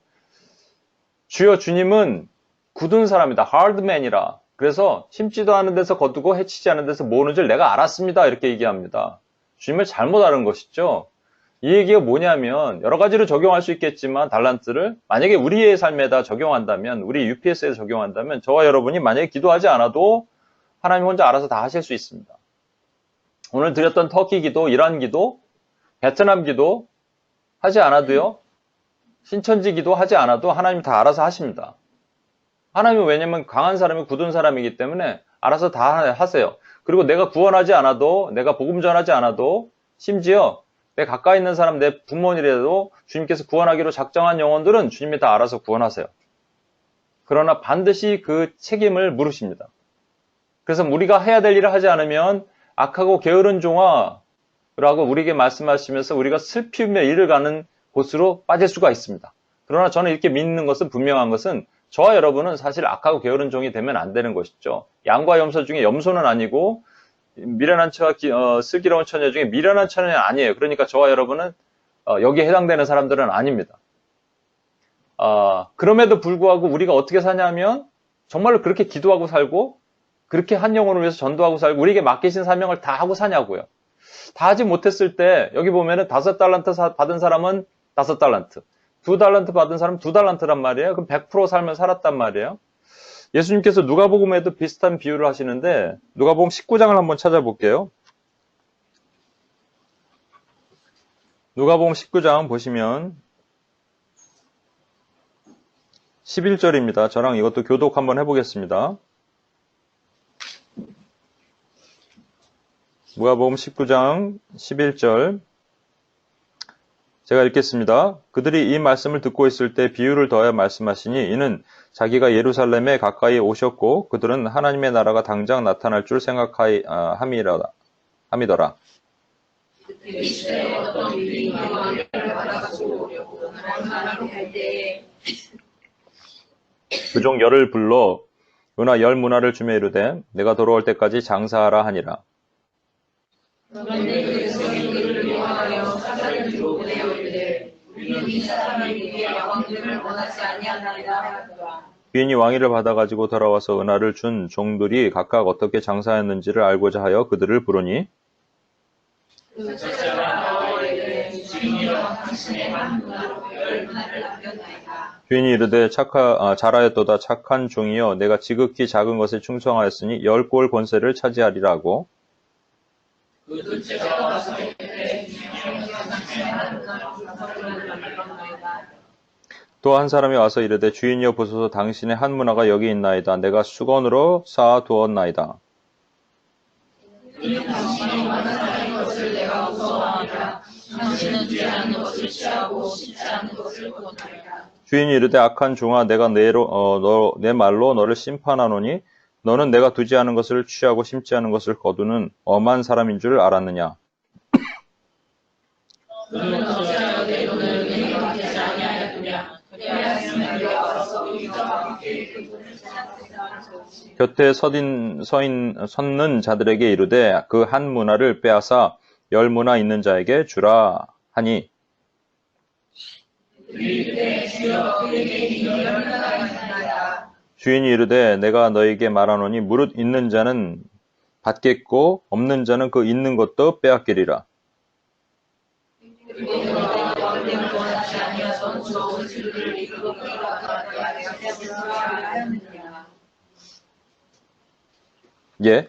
주여 주님은 굳은 사람이다. hardman이라. 그래서 심지도 않은 데서 거두고 해치지 않은 데서 모으는 줄 내가 알았습니다. 이렇게 얘기합니다. 주님을 잘못 아는 것이죠. 이 얘기가 뭐냐면 여러 가지로 적용할 수 있겠지만 달란트를 만약에 우리의 삶에다 적용한다면 우리 UPS에 적용한다면 저와 여러분이 만약에 기도하지 않아도 하나님 혼자 알아서 다 하실 수 있습니다. 오늘 드렸던 터키 기도, 이란 기도, 베트남 기도 하지 않아도요. 신천지 기도 하지 않아도 하나님 다 알아서 하십니다. 하나님은 왜냐면 강한 사람이 굳은 사람이기 때문에 알아서 다 하세요. 그리고 내가 구원하지 않아도 내가 복음 전하지 않아도 심지어 내 가까이 있는 사람 내 부모님이라도 주님께서 구원하기로 작정한 영혼들은 주님이 다 알아서 구원하세요. 그러나 반드시 그 책임을 물으십니다. 그래서 우리가 해야 될 일을 하지 않으면 악하고 게으른 종아라고 우리에게 말씀하시면서 우리가 슬피우며 이를 가는 곳으로 빠질 수가 있습니다. 그러나 저는 이렇게 믿는 것은 분명한 것은 저와 여러분은 사실 악하고 게으른 종이 되면 안 되는 것이죠. 양과 염소 중에 염소는 아니고 미련한 처와 슬기로운 처녀 중에 미련한 처녀는 아니에요. 그러니까 저와 여러분은 여기에 해당되는 사람들은 아닙니다. 그럼에도 불구하고 우리가 어떻게 사냐면 정말로 그렇게 기도하고 살고 그렇게 한 영혼을 위해서 전도하고 살고 우리에게 맡기신 사명을 다 하고 사냐고요. 다 하지 못했을 때 여기 보면은 5달란트 받은 사람은 5달란트, 2달란트 받은 사람은 2달란트란 말이에요. 그럼 100% 삶을 살았단 말이에요. 예수님께서 누가복음에도 비슷한 비유를 하시는데 누가복음 19장을 한번 찾아볼게요. 누가복음 19장 보시면 11절입니다. 저랑 이것도 교독 한번 해보겠습니다. 누가복음 19장 11절 제가 읽겠습니다. 그들이 이 말씀을 듣고 있을 때 비유를 더해 말씀하시니 이는 자기가 예루살렘에 가까이 오셨고 그들은 하나님의 나라가 당장 나타날 줄 생각함이더라. 이스라엘 어떤 일이 영광을 받아가지고 다른 나라로 갈 때에 그중 열을 불러 은하 10문화를 주며 이르되 내가 돌아올 때까지 장사하라 하니라. 그런데 그에서 이들을 명하여 사자를 주로 보내어 이르되 우리는 이 사람을 위해 영광을 원하지 아니하나이다 하였더라. 귀인이 왕위를 받아가지고 돌아와서 은하를 준 종들이 각각 어떻게 장사하였는지를 알고자 하여 그들을 부르니 그 첫째가 나와 이르되 주인이여 당신의 한 문화로 10문화를 남겼나이다. 귀인이 이르되 잘하였도다 착한 종이여 내가 지극히 작은 것에 충성하였으니 10골 권세를 차지하리라 하고 그 둘째가 와서 이르되 주인이여 당신의 한 문화로 5문화를 남겼나이다. 또 한 사람이 와서 이르되 주인이여 보소서 당신의 한 문화가 여기 있나이다 내가 수건으로 쌓아 두었나이다. 이는 당신이 원하는 것을 내가 무서워하니라. 당신은 주지 않는 것을 취하고 쉽지 않는 것을 구원하리라. 주인이 이르되 악한 종아 내가 내 말로 너를 심판하노니 너는 내가 두지 않은 것을 취하고 심지 않은 것을 거두는 엄한 사람인 줄 알았느냐. 너는 어찌하여 내 곁에 섰는 자들에게 이르되 그 한 문화를 빼앗아 10문화 있는 자에게 주라 하니 주인이 이르되 내가 너에게 말하노니 무릇 있는 자는 받겠고 없는 자는 그 있는 것도 빼앗기리라. 예,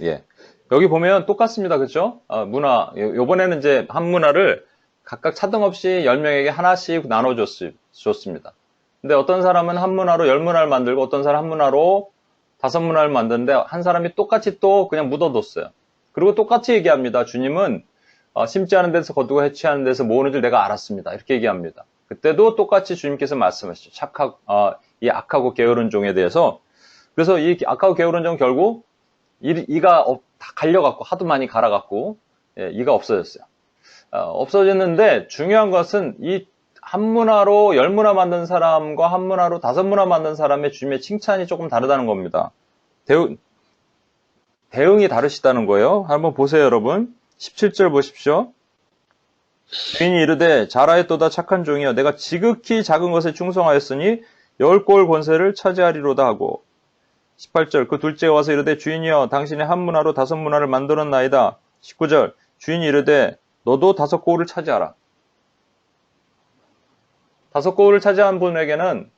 예. 여기 보면 똑같습니다. 그렇죠? 문화. 요번에는 이제 한 문화를 각각 차등 없이 10명에게 하나씩 나눠줬습니다. 근데 어떤 사람은 한 문화로 10문화를 만들고 어떤 사람 한 문화로 5문화를 만드는데 한 사람이 똑같이 또 그냥 묻어뒀어요. 그리고 똑같이 얘기합니다. 주님은 심지 않은 데서 거두고 해치하는 데서 모으는 줄 내가 알았습니다. 이렇게 얘기합니다. 그때도 똑같이 주님께서 말씀하시죠. 이 악하고 게으른 종에 대해서. 그래서 이 악하고 게으른 종 결국 이가 다 갈려갖고 하도 많이 갈아갖고 이가 없어졌어요. 없어졌는데 중요한 것은 이 한 문화로 10문화 만든 사람과 한 문화로 5문화 만든 사람의 주님의 칭찬이 조금 다르다는 겁니다. 대응이 다르시다는 거예요. 한번 보세요, 여러분. 17절 보십시오. 주인이 이르되 잘하였도다 착한 종이여 내가 지극히 작은 것에 충성하였으니 10골 권세를 차지하리로다 하고 18절 그 둘째가 와서 이르되 주인이여 당신이 한 문화로 5문화를 만들었나이다. 19절 주인이 이르되 너도 5골을 차지하라. 5골을 차지한 분에게는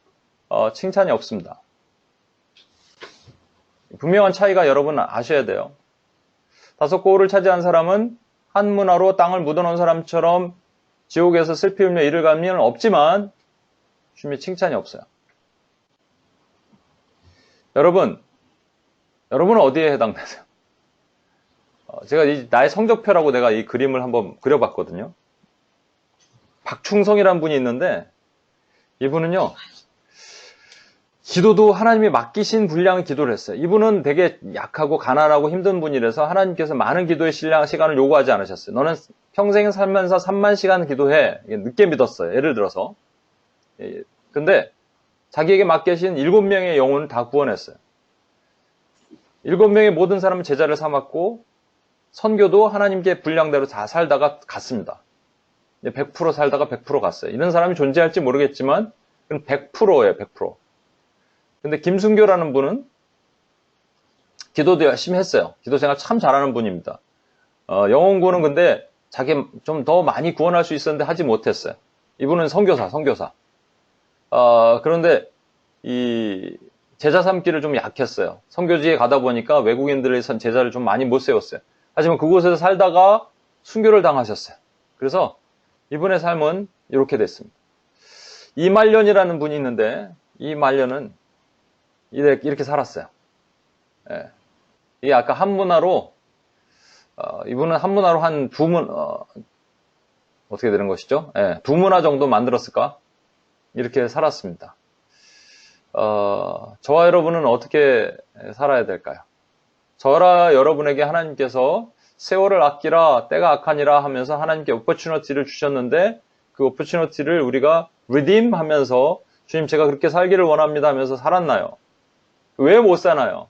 칭찬이 없습니다. 분명한 차이가 여러분 아셔야 돼요. 5골을 차지한 사람은 한 문화로 땅을 묻어놓은 사람처럼 지옥에서 슬피 울며 이를 갈면 없지만 주님의 칭찬이 없어요. 여러분은 어디에 해당되세요? 제가 나의 성적표라고 내가 이 그림을 한번 그려봤거든요. 박충성이라는 분이 있는데 이분은요, 기도도 하나님이 맡기신 분량의 기도를 했어요. 이분은 되게 약하고 가난하고 힘든 분이라서 하나님께서 많은 기도의 시간을 요구하지 않으셨어요. 너는 평생 살면서 3만 시간 기도해. 늦게 믿었어요. 예를 들어서. 근데 자기에게 맡기신 7명의 영혼을 다 구원했어요. 7명의 모든 사람은 제자를 삼았고 선교도 하나님께 분량대로 다 살다가 갔습니다. 100% 살다가 100% 갔어요. 이런 사람이 존재할지 모르겠지만 100%예요. 100%. 근데 김순교라는 분은 기도도 열심히 했어요. 기도 생활 참 잘하는 분입니다. 영혼 구원은 근데 자기 좀 더 많이 구원할 수 있었는데 하지 못했어요. 이분은 선교사. 그런데 이 제자 삼기를 좀 약했어요. 선교지에 가다 보니까 외국인들의 제자를 좀 많이 못 세웠어요. 하지만 그곳에서 살다가 순교를 당하셨어요. 그래서 이분의 삶은 이렇게 됐습니다. 이말년이라는 분이 있는데 이말년은 이렇게 살았어요. 예. 이게 아까 한 문화로 이분은 한 문화로 한 어떻게 되는 것이죠? 예, 2문화 정도 만들었을까? 이렇게 살았습니다. 저와 여러분은 어떻게 살아야 될까요? 저와 여러분에게 하나님께서 세월을 아끼라 때가 악하니라 하면서 하나님께 오퍼튜너티를 주셨는데 그 오퍼튜너티를 우리가 redeem 하면서 주님 제가 그렇게 살기를 원합니다 하면서 살았나요? 왜 못 사나요?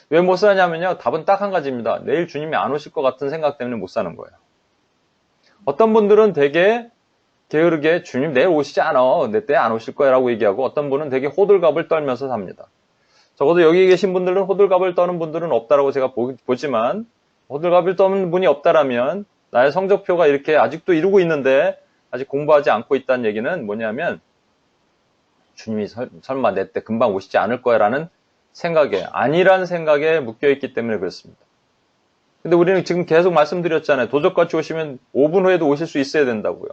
왜 못 사냐면요. 답은 딱 한 가지입니다. 내일 주님이 안 오실 것 같은 생각 때문에 못 사는 거예요. 어떤 분들은 되게 게으르게 주님 내일 오시지 않아. 내 때 안 오실 거야 라고 얘기하고 어떤 분은 되게 호들갑을 떨면서 삽니다. 적어도 여기 계신 분들은 호들갑을 떠는 분들은 없다라고 제가 보지만 호들갑을 떠는 분이 없다라면 나의 성적표가 이렇게 아직도 이루고 있는데 아직 공부하지 않고 있다는 얘기는 뭐냐면 주님이 설마 내 때 금방 오시지 않을 거야 라는 생각에 아니란 생각에 묶여있기 때문에 그렇습니다. 근데 우리는 지금 계속 말씀드렸잖아요. 도적같이 오시면 5분 후에도 오실 수 있어야 된다고요.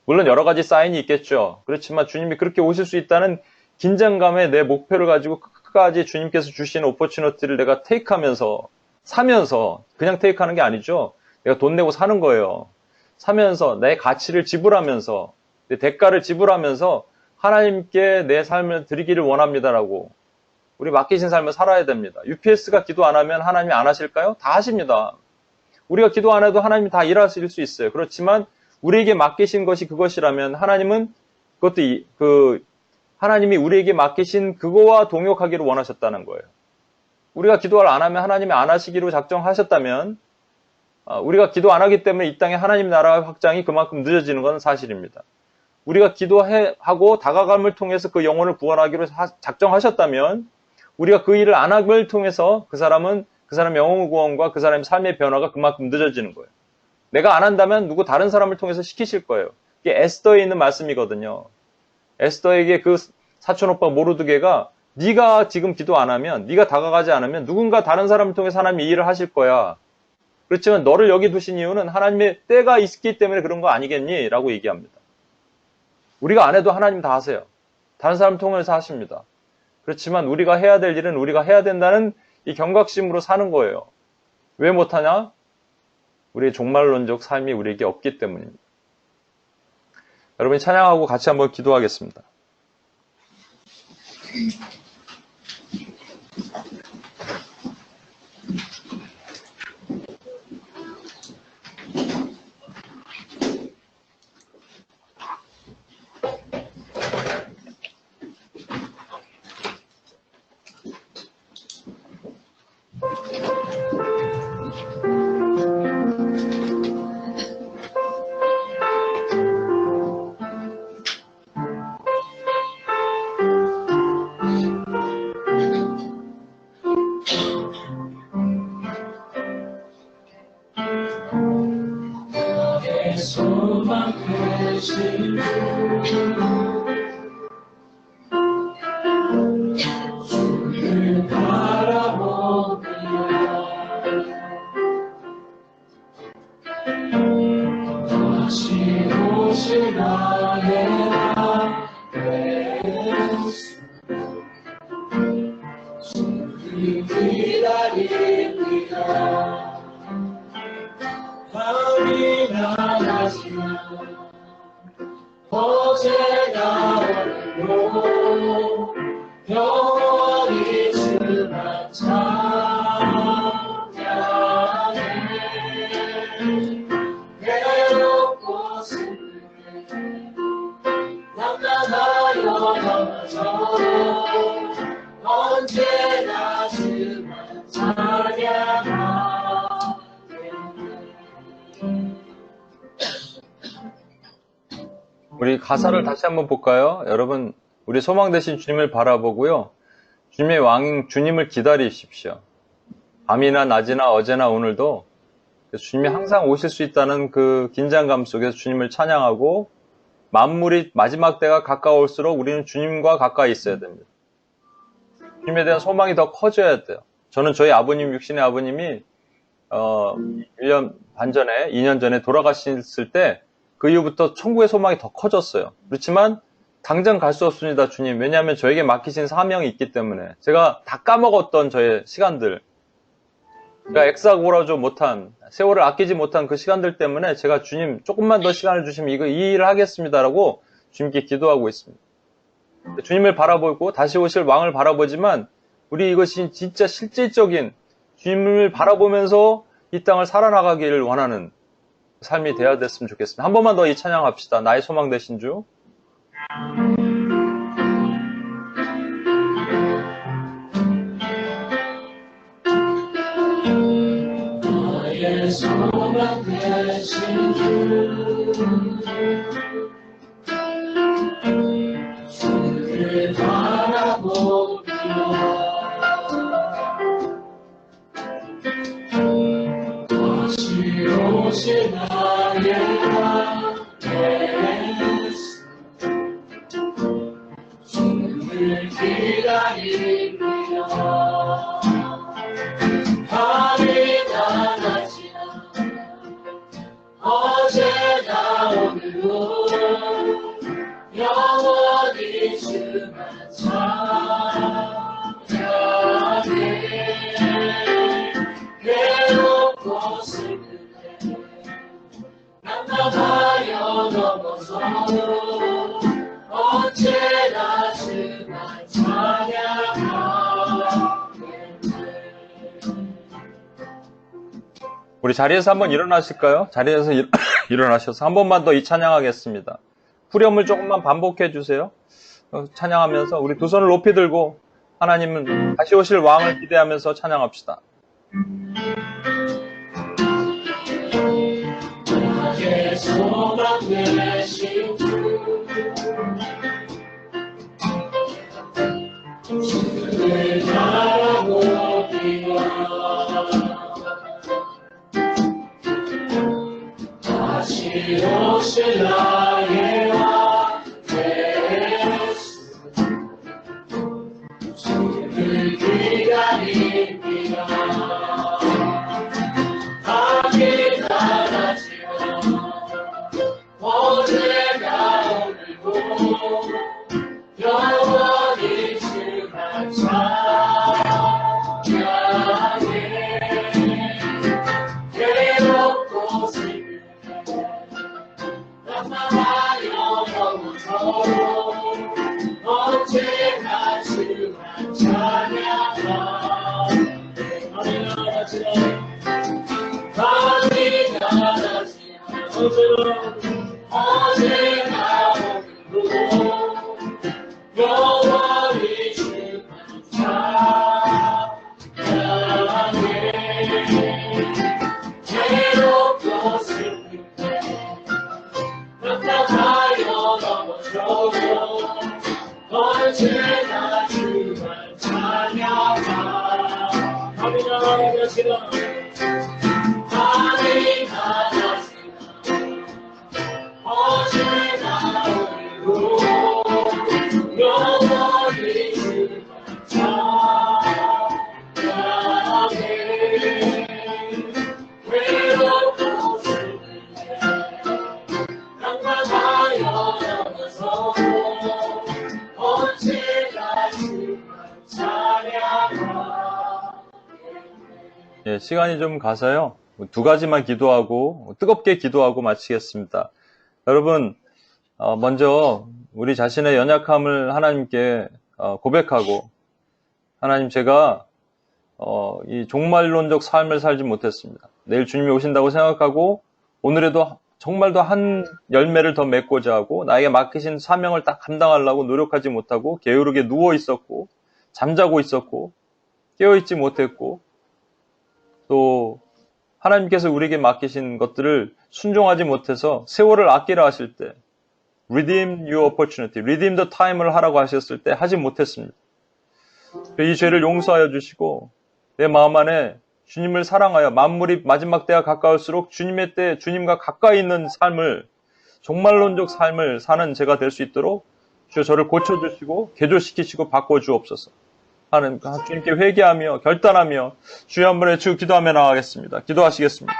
물론 여러 가지 사인이 있겠죠. 그렇지만 주님이 그렇게 오실 수 있다는 긴장감에 내 목표를 가지고 끝까지 주님께서 주시는 오퍼튜너티를 내가 테이크하면서 사면서 그냥 테이크하는 게 아니죠. 내가 돈 내고 사는 거예요. 사면서 내 가치를 지불하면서 내 대가를 지불하면서 하나님께 내 삶을 드리기를 원합니다라고 우리 맡기신 삶을 살아야 됩니다. UPS가 기도 안 하면 하나님이 안 하실까요? 다 하십니다. 우리가 기도 안 해도 하나님이 다 일하실 수 있어요. 그렇지만 우리에게 맡기신 것이 그것이라면 하나님은 그것도 하나님이 우리에게 맡기신 그거와 동역하기를 원하셨다는 거예요. 우리가 기도를 안 하면 하나님이 안 하시기로 작정하셨다면 우리가 기도 안 하기 때문에 이 땅에 하나님 나라의 확장이 그만큼 늦어지는 건 사실입니다. 우리가 기도하고 다가감을 통해서 그 영혼을 구원하기로 작정하셨다면 우리가 그 일을 안 함을 통해서 그 사람의 영혼 구원과 그 사람의 삶의 변화가 그만큼 늦어지는 거예요. 내가 안 한다면 누구 다른 사람을 통해서 시키실 거예요. 이게 에스더에 있는 말씀이거든요. 에스더에게 그 사촌오빠 모르드게가 네가 지금 기도 안 하면, 네가 다가가지 않으면 누군가 다른 사람을 통해서 하나님이 일을 하실 거야. 그렇지만 너를 여기 두신 이유는 하나님의 때가 있기 때문에 그런 거 아니겠니? 라고 얘기합니다. 우리가 안 해도 하나님 다 하세요. 다른 사람 통해서 하십니다. 그렇지만 우리가 해야 될 일은 우리가 해야 된다는 이 경각심으로 사는 거예요. 왜 못하냐? 우리의 종말론적 삶이 우리에게 없기 때문입니다. 여러분이 찬양하고 같이 한번 기도하겠습니다. 소망 되신 주를 바라보며 다시 오실 나의 예수 주를 기다립니다. 밤이 나가지만 어제나 오늘도 영원히 주만 찬양해. 외롭고 슬플 때 남나하여 넘어져 언제나 주만 찬양하네. 우리 가사를 다시 한번 볼까요? 여러분, 우리 소망 되신 주님을 바라보고요. 주님의 왕인 주님을 기다리십시오. 밤이나 낮이나 어제나 오늘도 주님이 항상 오실 수 있다는 그 긴장감 속에서 주님을 찬양하고 만물이 마지막 때가 가까울수록 우리는 주님과 가까이 있어야 됩니다. 주님에 대한 소망이 더 커져야 돼요. 저는 저희 아버님, 육신의 아버님이 1년 반 전에, 2년 전에 돌아가셨을 때 그 이후부터 천국의 소망이 더 커졌어요. 그렇지만 당장 갈 수 없습니다, 주님. 왜냐하면 저에게 맡기신 사명이 있기 때문에. 제가 다 까먹었던 저의 시간들, 제가 엑사고라죠 못한, 세월을 아끼지 못한 그 시간들 때문에 제가 주님 조금만 더 시간을 주시면 이 일을 하겠습니다라고 주님께 기도하고 있습니다. 주님을 바라보고 다시 오실 왕을 바라보지만 우리 이것이 진짜 실질적인 주님을 바라보면서 이 땅을 살아나가기를 원하는 삶이 되어야 됐으면 좋겠습니다. 한 번만 더 이 찬양합시다. 나의 소망 되신 주. 나의 소망 되신 주 주를 바라보며 다시 오실 나의 예수 주를 기다립니다. 밤이나 낮이나 어제나 오늘도 영원히 주만 찬양해. 외롭고 슬플 때 남나하여 넘어서 언제나 주만 찬양하겠네. 우리 자리에서 한번 일어나실까요? 자리에서 일어나셔서 한 번만 더 이 찬양하겠습니다. 후렴을 조금만 반복해 주세요. 찬양하면서 우리 두 손을 높이 들고 하나님은 다시 오실 왕을 기대하면서 찬양합시다. 다시 오실 나의 왕 예수 주를 기다립니다. 다 기다렸지만 어제가 오늘도 영원히 주만 찬양해. 괴롭고 슬플 낙마하여 넘어져도 언제나 주만 찬양하네. 언제나 오늘도 영원히 주만 찬양해. 괴롭고 슬플 때 낙담하여 넘어져도 언제나 주만 찬양하. 아멘. 하나님이시다. 하나님 하나시다. 언제나 오늘도 영원히 주만 찬양해. 외롭고 슬플 때 낙담하여 넘어져도 언제나 주만 찬양하. 예, 시간이 좀 가서요. 두 가지만 기도하고 뜨겁게 기도하고 마치겠습니다. 여러분, 먼저 우리 자신의 연약함을 하나님께 고백하고, 하나님, 제가 이 종말론적 삶을 살지 못했습니다. 내일 주님이 오신다고 생각하고 오늘에도 정말도 한 열매를 더 맺고자 하고 나에게 맡기신 사명을 딱 감당하려고 노력하지 못하고 게으르게 누워 있었고 잠자고 있었고 깨어있지 못했고 또 하나님께서 우리에게 맡기신 것들을 순종하지 못해서 세월을 아끼라 하실 때 redeem your opportunity, redeem the time을 하라고 하셨을 때 하지 못했습니다. 이 죄를 용서하여 주시고 내 마음 안에 주님을 사랑하여 만물이 마지막 때가 가까울수록 주님의 때 주님과 가까이 있는 삶을, 종말론적 삶을 사는 제가 될 수 있도록 주여 저를 고쳐주시고 개조시키시고 바꿔주옵소서 하는 주님께 회개하며 결단하며 주여 한 번에 주 기도하며 나가겠습니다. 기도하시겠습니다.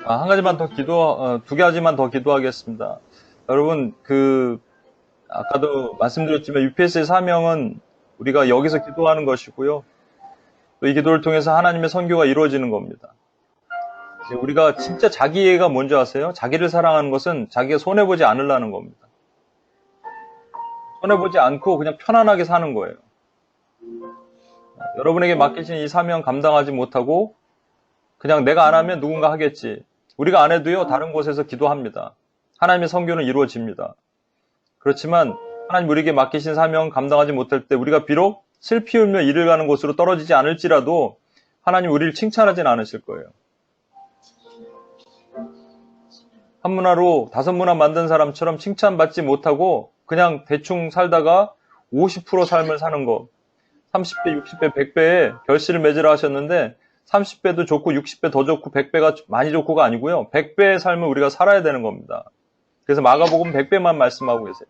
한 가지만 더 두 가지만 더 기도하겠습니다. 여러분, 아까도 말씀드렸지만 UPS의 사명은 우리가 여기서 기도하는 것이고요. 또 이 기도를 통해서 하나님의 선교가 이루어지는 겁니다. 우리가 진짜 자기 이해가 뭔지 아세요? 자기를 사랑하는 것은 자기가 손해보지 않으려는 겁니다. 손해보지 않고 그냥 편안하게 사는 거예요. 여러분에게 맡기신 이 사명 감당하지 못하고 그냥 내가 안 하면 누군가 하겠지. 우리가 안 해도요, 다른 곳에서 기도합니다. 하나님의 선교는 이루어집니다. 그렇지만 하나님 우리에게 맡기신 사명 감당하지 못할 때 우리가 비록 슬피 울며 이를 가는 곳으로 떨어지지 않을지라도 하나님 우리를 칭찬하진 않으실 거예요. 한 문화로 5문화 만든 사람처럼 칭찬받지 못하고 그냥 대충 살다가 50% 삶을 사는 것. 30배, 60배, 100배에 결실을 맺으라 하셨는데 30배도 좋고 60배 더 좋고 100배가 많이 좋고가 아니고요. 100배의 삶을 우리가 살아야 되는 겁니다. 그래서 마가복음 100배만 말씀하고 계세요.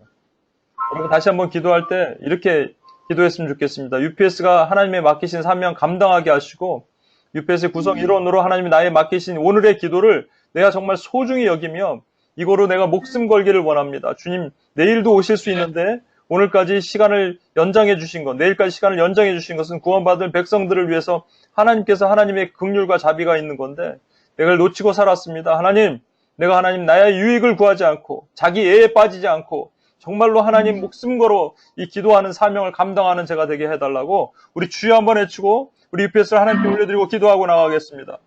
여러분 다시 한번 기도할 때 이렇게 기도했으면 좋겠습니다. UPS가 하나님의 맡기신 사명 감당하게 하시고 UPS의 구성 일원으로 하나님이 나의 맡기신 오늘의 기도를 내가 정말 소중히 여기며 이거로 내가 목숨 걸기를 원합니다. 주님 내일도 오실 수 있는데 오늘까지 시간을 연장해 주신 것, 내일까지 시간을 연장해 주신 것은 구원받을 백성들을 위해서 하나님께서 하나님의 긍휼과 자비가 있는 건데 내가 놓치고 살았습니다. 하나님, 내가 하나님 나의 유익을 구하지 않고 자기 애에 빠지지 않고 정말로 하나님 목숨 걸어 이 기도하는 사명을 감당하는 제가 되게 해달라고 우리 주여 한번 외치고 우리 UPS를 하나님께 올려드리고 기도하고 나가겠습니다.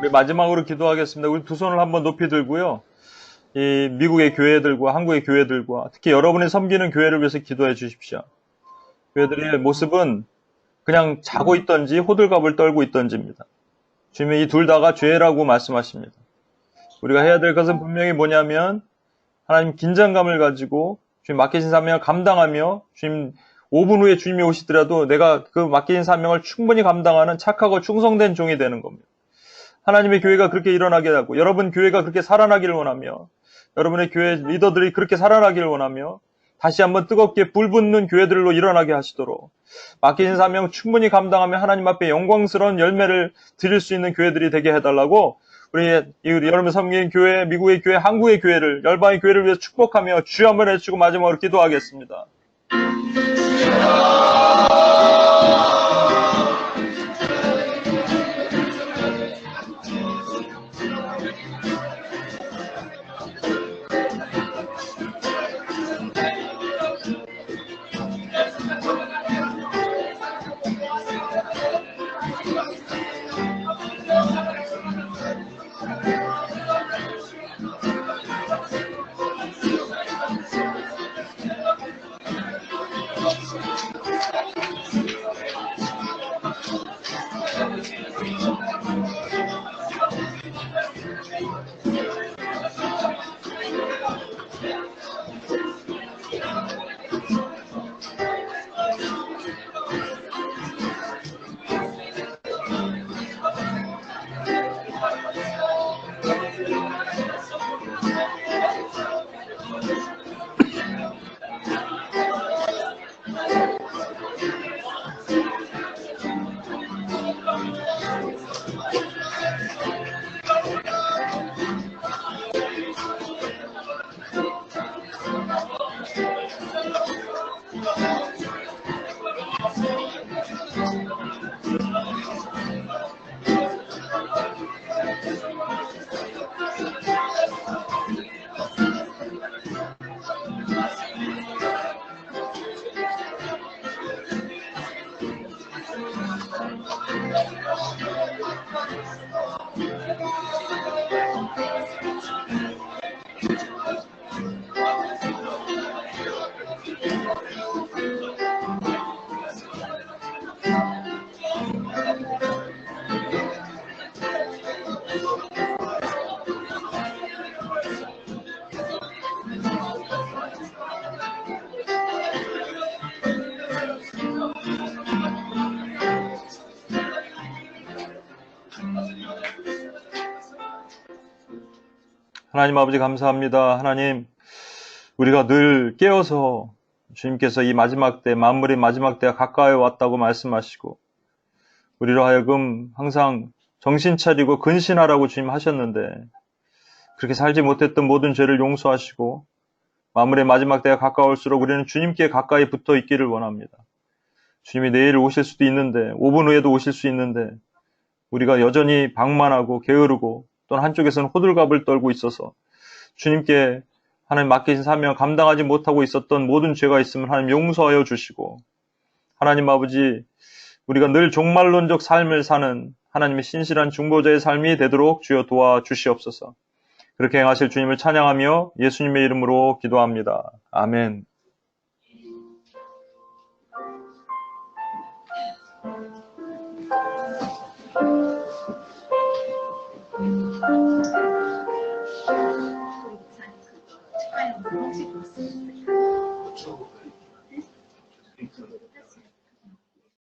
우리 마지막으로 기도하겠습니다. 우리 두 손을 한번 높이 들고요. 이 미국의 교회들과 한국의 교회들과 특히 여러분이 섬기는 교회를 위해서 기도해 주십시오. 교회들의 모습은 그냥 자고 있던지 호들갑을 떨고 있던지입니다. 주님이 이 둘 다가 죄라고 말씀하십니다. 우리가 해야 될 것은 분명히 뭐냐면 하나님 긴장감을 가지고 주님 맡기신 사명을 감당하며 주님 5분 후에 주님이 오시더라도 내가 그 맡기신 사명을 충분히 감당하는 착하고 충성된 종이 되는 겁니다. 하나님의 교회가 그렇게 일어나게 하고 여러분 교회가 그렇게 살아나기를 원하며 여러분의 교회 리더들이 그렇게 살아나기를 원하며 다시 한번 뜨겁게 불붙는 교회들로 일어나게 하시도록 맡기신 사명 충분히 감당하며 하나님 앞에 영광스러운 열매를 드릴 수 있는 교회들이 되게 해달라고 우리 여러분 섬기는 교회, 미국의 교회, 한국의 교회를 열방의 교회를 위해서 축복하며 주여 한번 해주시고 마지막으로 기도하겠습니다. 하나님 아버지 감사합니다. 하나님, 우리가 늘 깨어서 주님께서 이 마지막 때, 만물의 마지막 때가 가까이 왔다고 말씀하시고 우리로 하여금 항상 정신 차리고 근신하라고 주님 하셨는데 그렇게 살지 못했던 모든 죄를 용서하시고 만물의 마지막 때가 가까울수록 우리는 주님께 가까이 붙어 있기를 원합니다. 주님이 내일 오실 수도 있는데 5분 후에도 오실 수 있는데 우리가 여전히 방만하고 게으르고 또는 한쪽에서는 호들갑을 떨고 있어서 주님께 하나님 맡기신 사명 감당하지 못하고 있었던 모든 죄가 있으면 하나님 용서하여 주시고 하나님 아버지 우리가 늘 종말론적 삶을 사는 하나님의 신실한 중보자의 삶이 되도록 주여 도와주시옵소서. 그렇게 행하실 주님을 찬양하며 예수님의 이름으로 기도합니다. 아멘.